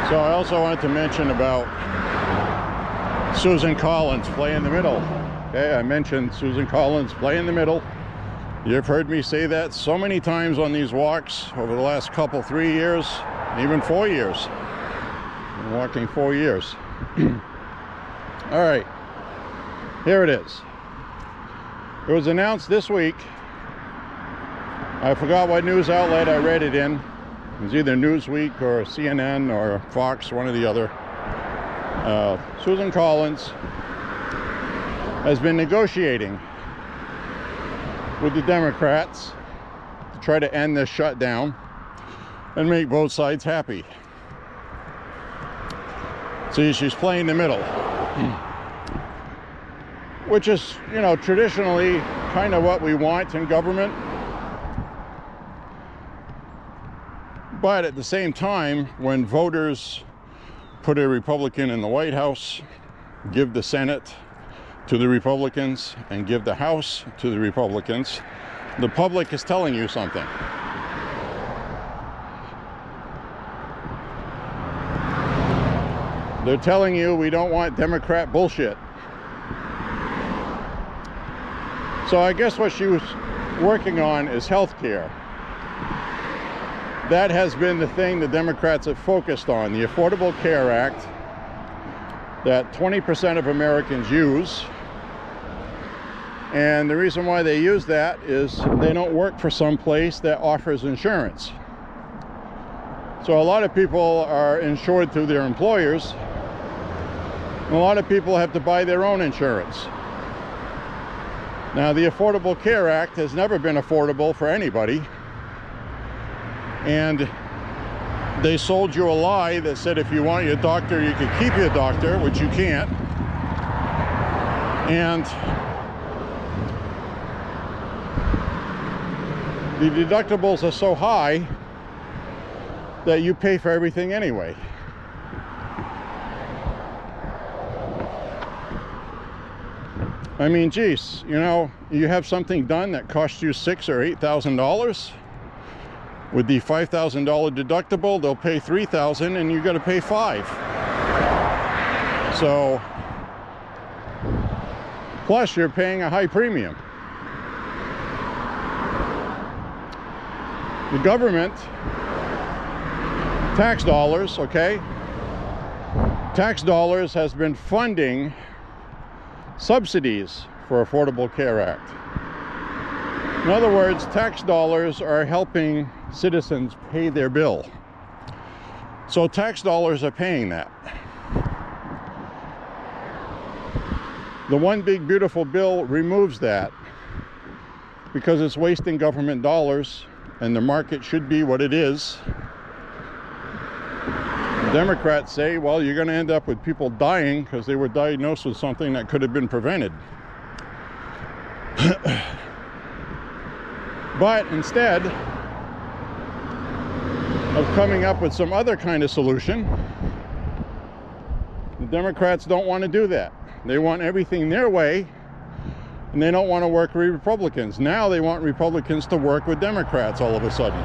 So I also wanted to mention about Susan Collins, play in the middle. Okay, I mentioned Susan Collins, play in the middle. You've heard me say that so many times on these walks over the last couple, 3 years, even 4 years. I've been walking 4 years. All right, here it is. It was announced this week. I forgot what news outlet I read it in. It was either Newsweek or CNN or Fox, one or the other. Susan Collins has been negotiating with the Democrats to try to end this shutdown and make both sides happy. See, she's playing the middle, which is, you know, traditionally kind of what we want in government. But at the same time, when voters put a Republican in the White House, give the Senate to the Republicans, and give the House to the Republicans, the public is telling you something. They're telling you we don't want Democrat bullshit. So I guess what she was working on is health care. That has been the thing the Democrats have focused on, the Affordable Care Act that 20% of Americans use. And the reason why they use that is they don't work for some place that offers insurance. So a lot of people are insured through their employers, and a lot of people have to buy their own insurance. Now, the Affordable Care Act has never been affordable for anybody. And they sold you a lie that said if you want your doctor, you can keep your doctor, which you can't. And the deductibles are so high that you pay for everything anyway. I mean, geez, you know, you have something done that costs you $6,000 or $8,000. With the $5,000 deductible, they'll pay $3,000 and you got to pay $5,000. So, plus you're paying a high premium. The government, tax dollars, okay? Tax dollars has been funding subsidies for Affordable Care Act. In other words, tax dollars are helping citizens pay their bill. So tax dollars are paying that. The One Big Beautiful Bill removes that because it's wasting government dollars and the market should be what it is. The Democrats say, well, you're going to end up with people dying because they were diagnosed with something that could have been prevented. But instead of coming up with some other kind of solution, the Democrats don't want to do that. They want everything their way, and they don't want to work with Republicans. Now they want Republicans to work with Democrats all of a sudden.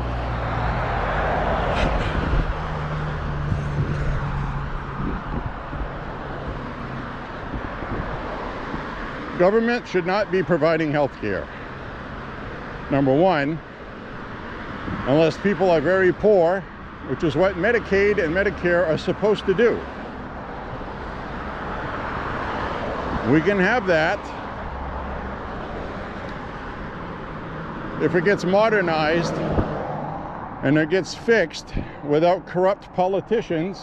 Government should not be providing health care. Number one, unless people are very poor which is what Medicaid and Medicare are supposed to do. We can have that if it gets modernized and it gets fixed without corrupt politicians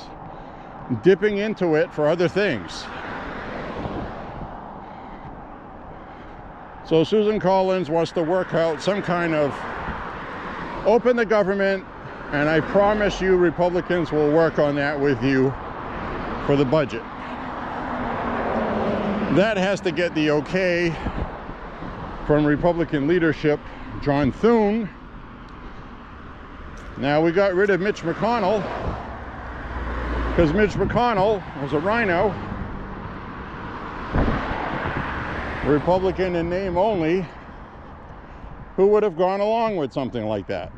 dipping into it for other things. So Susan Collins wants to work out some kind of open the government, and I promise you Republicans will work on that with you for the budget. That has to get the okay from Republican leadership, John Thune. Now, we got rid of Mitch McConnell because Mitch McConnell was a rhino, Republican in name only, who would have gone along with something like that.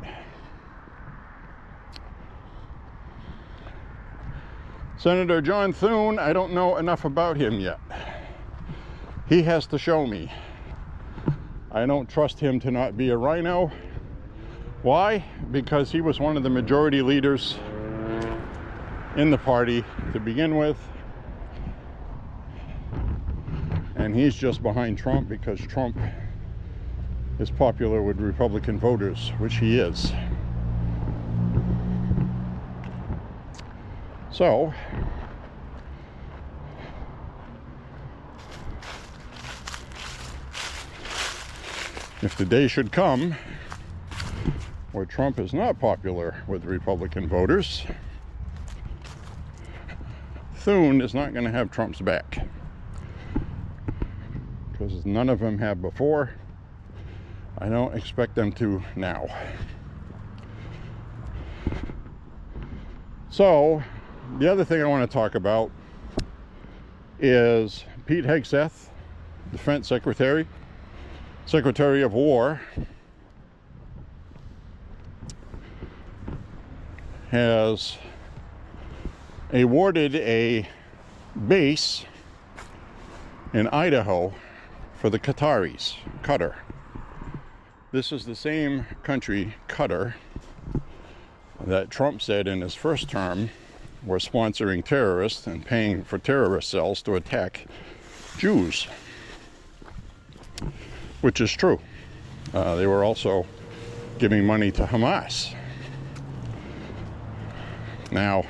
Senator John Thune, I don't know enough about him yet. He has to show me. I don't trust him to not be a rhino. Why? Because he was one of the majority leaders in the party to begin with. And he's just behind Trump because Trump is popular with Republican voters, which he is. So, if the day should come where Trump is not popular with Republican voters, Thune is not going to have Trump's back, because none of them have before. I don't expect them to now. So, the other thing I want to talk about is Pete Hegseth, Defense Secretary, Secretary of War, has awarded a base in Idaho for the Qataris, Qatar. This is the same country, Qatar, that Trump said in his first term were sponsoring terrorists and paying for terrorist cells to attack Jews, which is true. They were also giving money to Hamas. Now,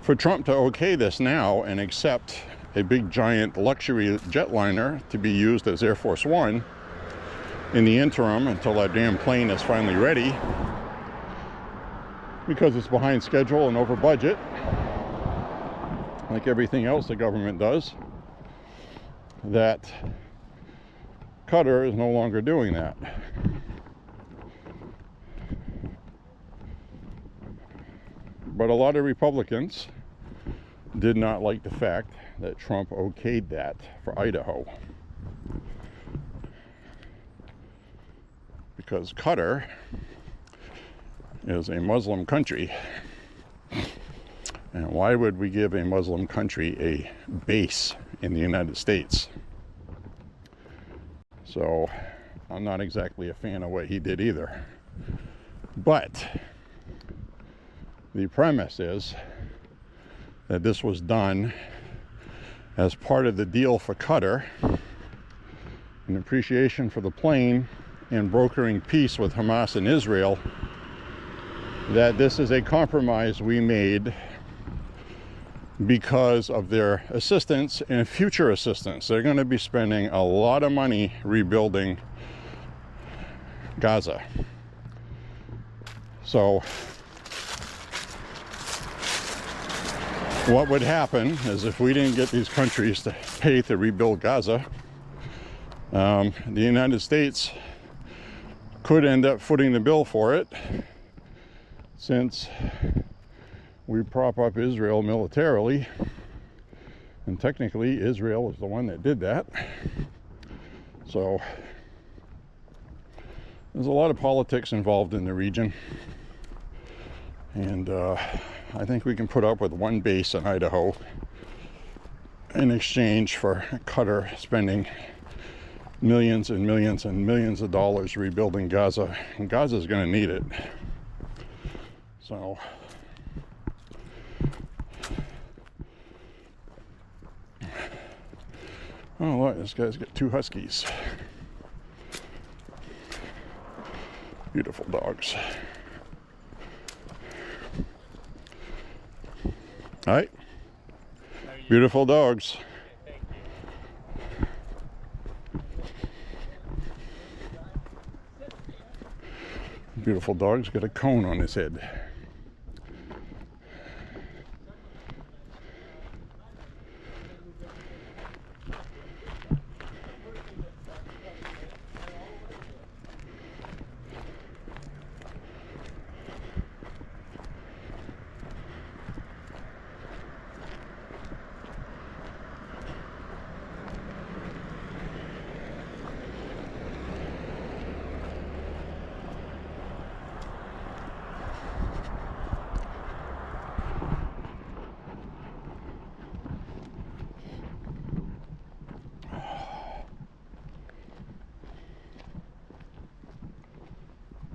for Trump to okay this now and accept a big giant luxury jetliner to be used as Air Force One in the interim until that damn plane is finally ready, because it's behind schedule and over budget, like everything else the government does, that Qatar is no longer doing that. But a lot of Republicans did not like the fact that Trump okayed that for Idaho, because Qatar is a Muslim country, and why would we give a Muslim country a base in the United States? So I'm not exactly a fan of what he did either. But the premise is that this was done as part of the deal for Qatar, in appreciation for the plane and brokering peace with Hamas and Israel, that this is a compromise we made because of their assistance and future assistance. They're going to be spending a lot of money rebuilding Gaza. So what would happen is, if we didn't get these countries to pay to rebuild Gaza, the United States could end up footing the bill for it, since we prop up Israel militarily, and technically Israel is the one that did that. So there's a lot of politics involved in the region, and I think we can put up with one base in Idaho in exchange for Qatar spending millions and millions and millions of dollars rebuilding Gaza, and Gaza's going to need it. So oh look, this guy's got 2 huskies. Beautiful dogs. All right. Beautiful dogs. Beautiful dog's got a cone on his head.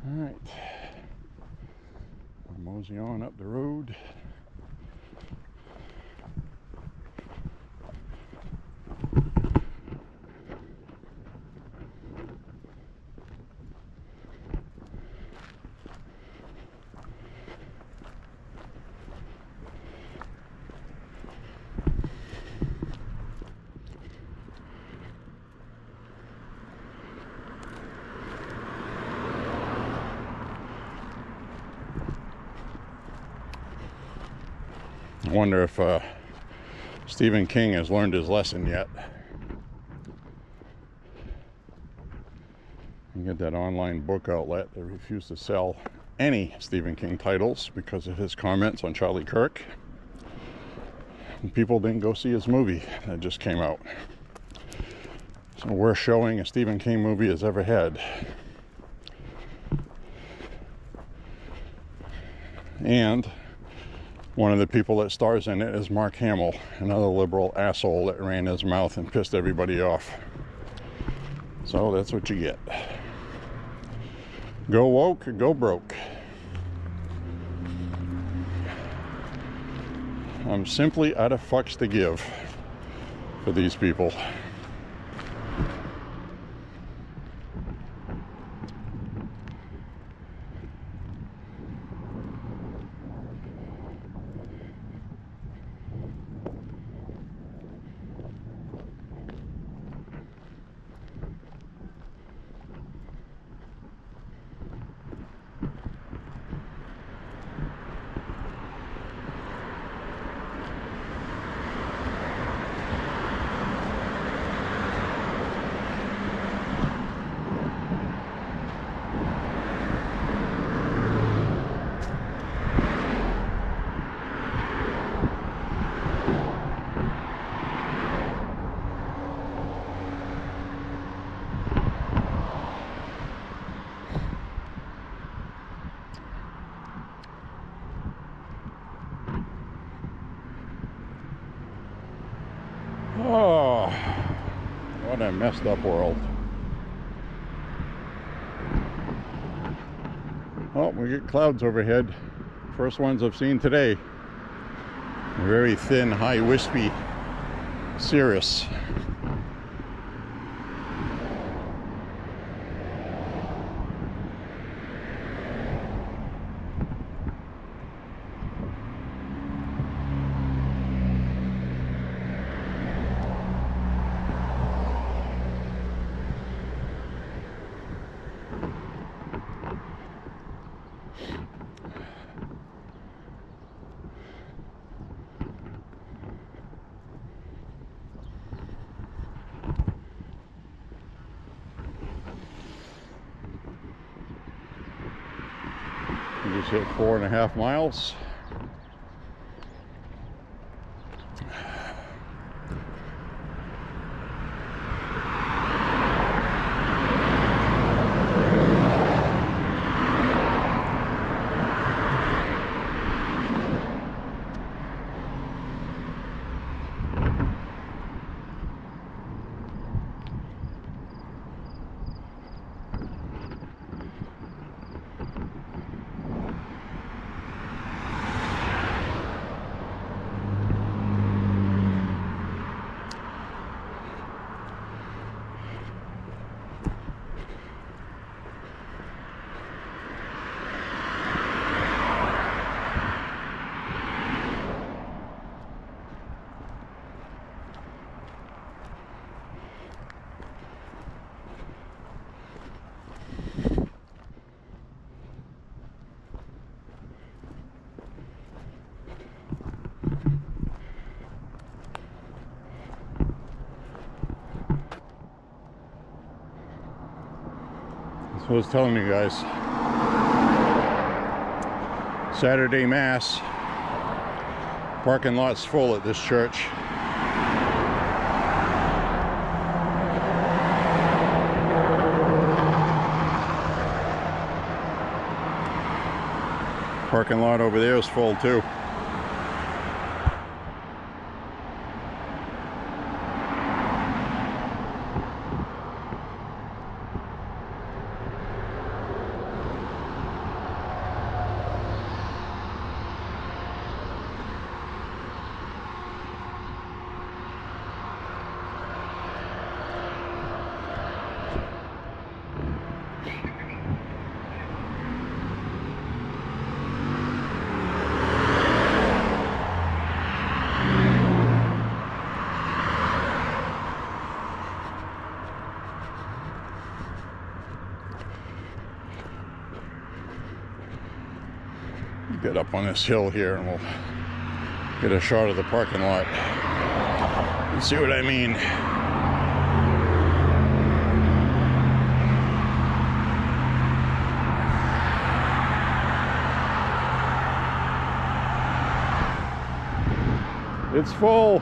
All right, I'll mosey on up the road. I wonder if Stephen King has learned his lesson yet. You get that online book outlet that refused to sell any Stephen King titles because of his comments on Charlie Kirk. And people didn't go see his movie that just came out. So worst showing a Stephen King movie has ever had. And one of the people that stars in it is Mark Hamill, another liberal asshole that ran his mouth and pissed everybody off. So that's what you get. Go woke, go broke. I'm simply out of fucks to give for these people. Oh, what a messed up world. Oh, we get clouds overhead. First ones I've seen today. Very thin, high, wispy cirrus. We just hit 4.5 miles. So I was telling you guys, Saturday Mass, parking lot's full at this church. Parking lot over there is full too. Get up on this hill here and we'll get a shot of the parking lot and see what I mean. It's full.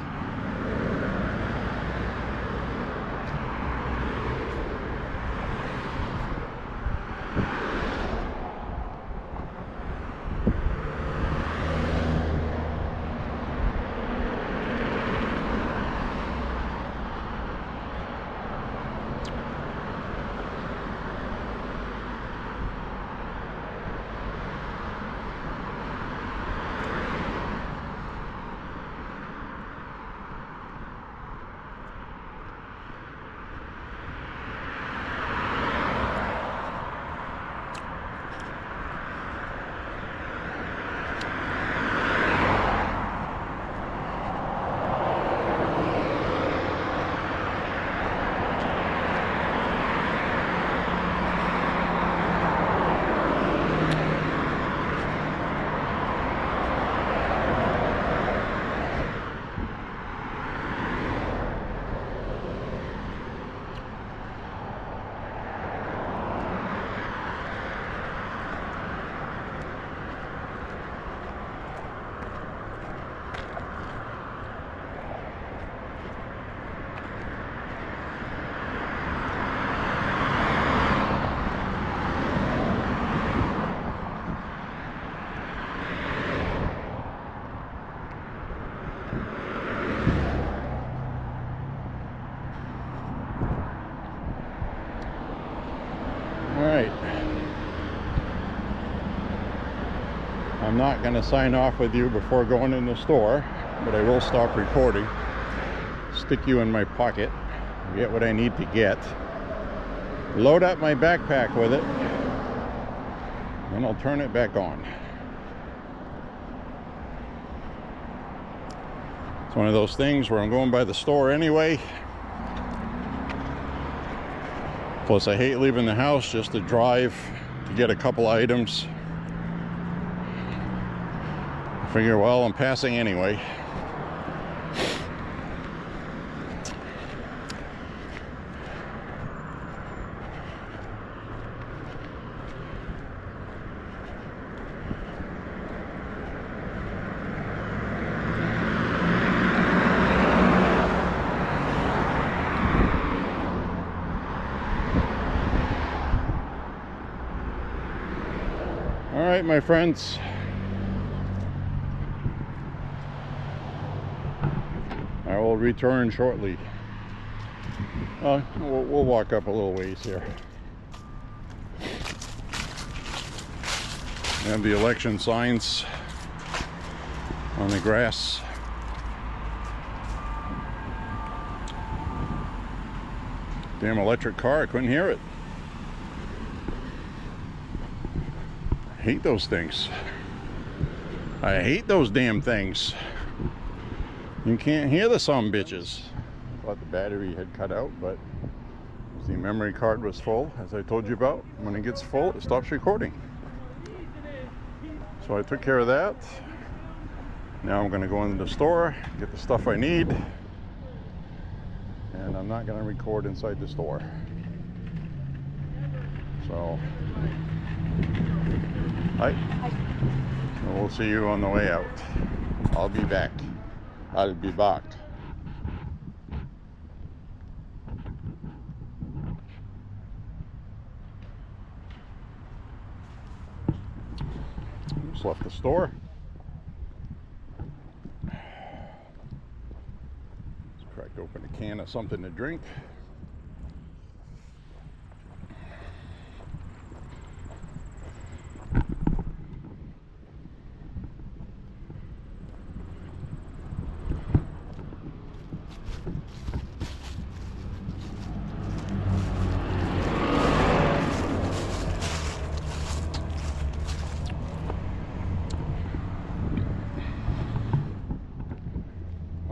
Alright, I'm not going to sign off with you before going in the store, but I will stop recording, stick you in my pocket, get what I need to get, load up my backpack with it, and I'll turn it back on. It's one of those things where I'm going by the store anyway. Plus, I hate leaving the house just to drive to get a couple items. I figure, well, I'm passing anyway. All right, my friends. I will return shortly. We'll walk up a little ways here. And the election signs on the grass. Damn electric car, I couldn't hear it. I hate those things. I hate those damn things. You can't hear the some bitches. I thought the battery had cut out, but the memory card was full, as I told you about. When it gets full, it stops recording. So I took care of that. Now I'm going to go into the store, get the stuff I need, and I'm not going to record inside the store. So, hi. So we'll see you on the way out. I'll be back. I'll be back. Just left the store. Just cracked open a can of something to drink.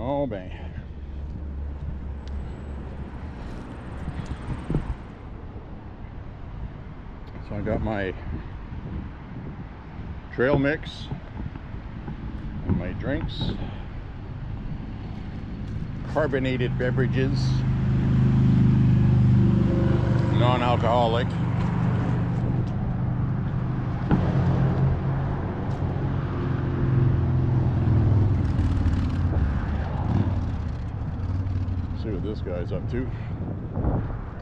Oh man. So I got my trail mix and my drinks, carbonated beverages, non-alcoholic. See what this guy's up to.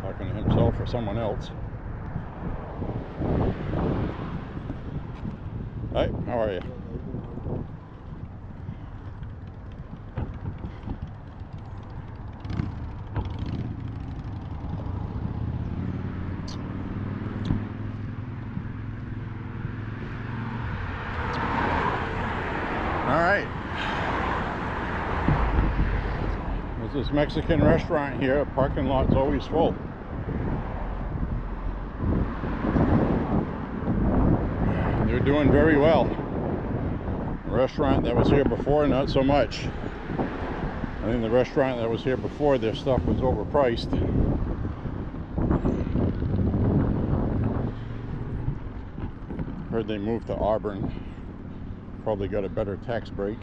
Talking to himself or someone else. Hi, how are you? All right. There's this Mexican restaurant here. Parking lot's always full. They're doing very well. The restaurant that was here before, not so much. I think the restaurant that was here before, their stuff was overpriced. Heard they moved to Auburn. Probably got a better tax break.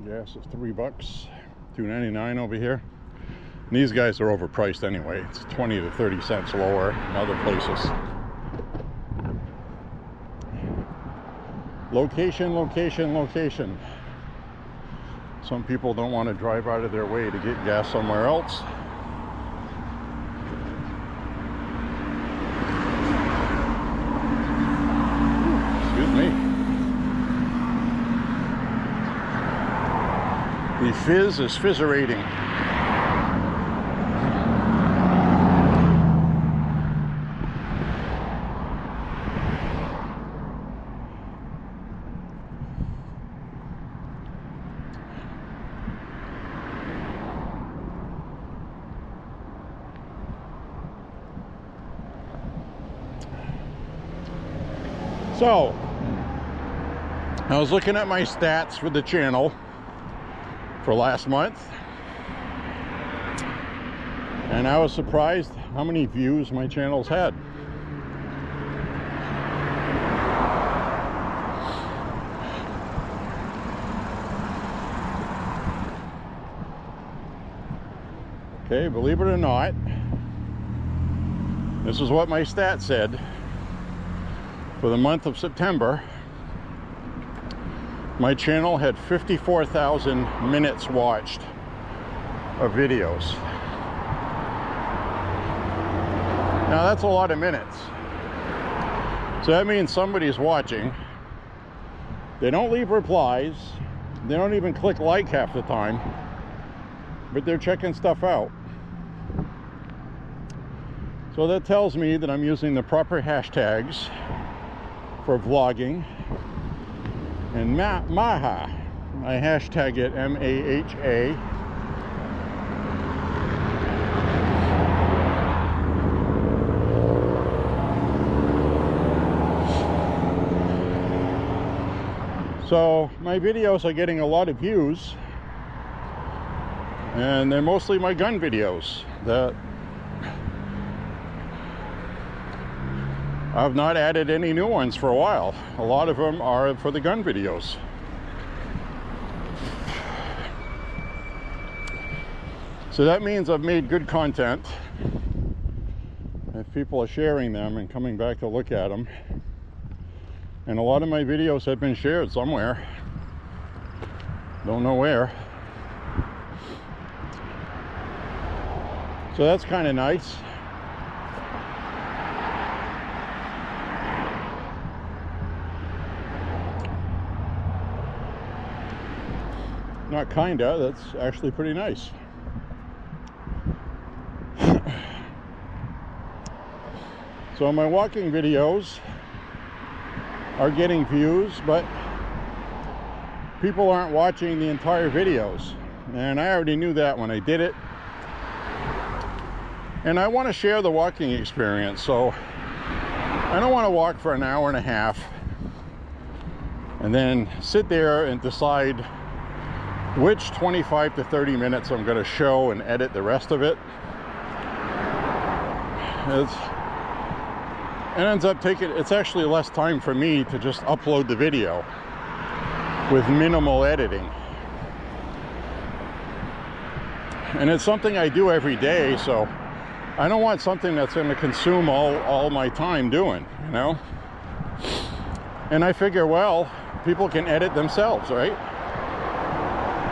Gas is $3, $2.99 over here. And these guys are overpriced anyway. It's 20 to 30 cents lower in other places. Location, location, location. Some people don't want to drive out of their way to get gas somewhere else. Excuse me. The fizz is fizzerating. So, I was looking at my stats for the channel for last month, and I was surprised how many views my channel's had. Okay, believe it or not, this is what my stat said. For the month of September, my channel had 54,000 minutes watched of videos. Now that's a lot of minutes. So that means somebody's watching. They don't leave replies. They don't even click like half the time, but they're checking stuff out. So that tells me that I'm using the proper hashtags for vlogging. And MAHA, I hashtag it MAHA. So my videos are getting a lot of views, and they're mostly my gun videos that I've not added any new ones for a while. A lot of them are for the gun videos. So that means I've made good content. If people are sharing them and coming back to look at them. And a lot of my videos have been shared somewhere. Don't know where. So that's kind of nice. Not kinda, that's actually pretty nice. So my walking videos are getting views, but people aren't watching the entire videos. And I already knew that when I did it. And I want to share the walking experience, so I don't want to walk for an hour and a half and then sit there and decide which 25 to 30 minutes I'm going to show and edit the rest of it. It ends up taking, it's actually less time for me to just upload the video with minimal editing. And it's something I do every day, so I don't want something that's going to consume all my time doing, you know? And I figure, well, people can edit themselves, right?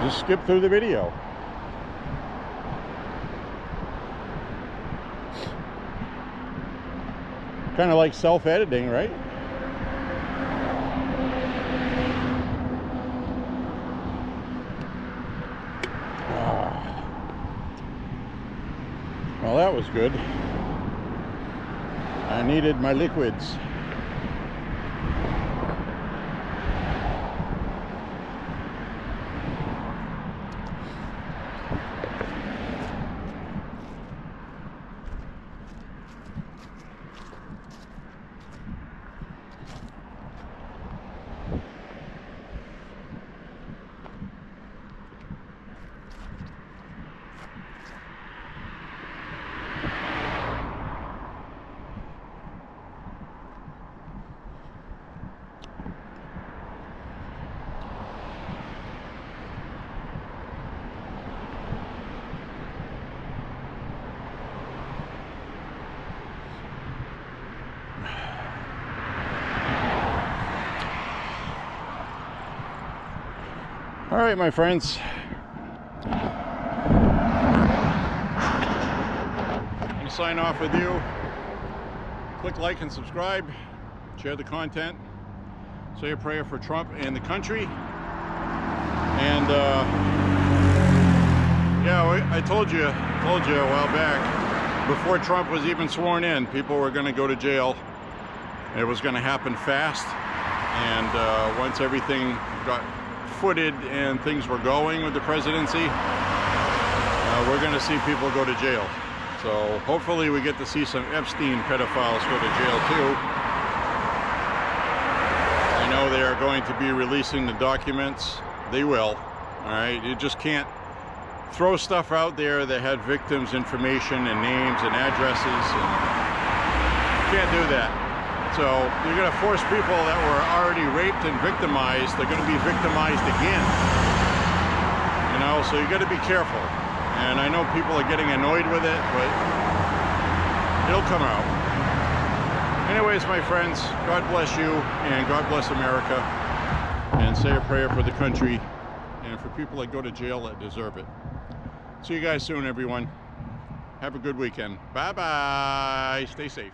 Just skip through the video. Kind of like self-editing, right? Well, that was good. I needed my liquids. All right, my friends. I'm gonna sign off with you. Click like and subscribe. Share the content. Say a prayer for Trump and the country. And yeah, I told you a while back, before Trump was even sworn in, people were going to go to jail. It was going to happen fast. And once everything got footed and things were going with the presidency, we're going to see people go to jail. So hopefully we get to see some Epstein pedophiles go to jail too. I know they are going to be releasing the documents. They will. All right, you just can't throw stuff out there that had victims' information and names and addresses. And you can't do that. So you're going to force people that were already raped and victimized, they're going to be victimized again. You know, so you got to be careful. And I know people are getting annoyed with it, but it'll come out. Anyways, my friends, God bless you and God bless America. And say a prayer for the country and for people that go to jail that deserve it. See you guys soon, everyone. Have a good weekend. Bye-bye. Stay safe.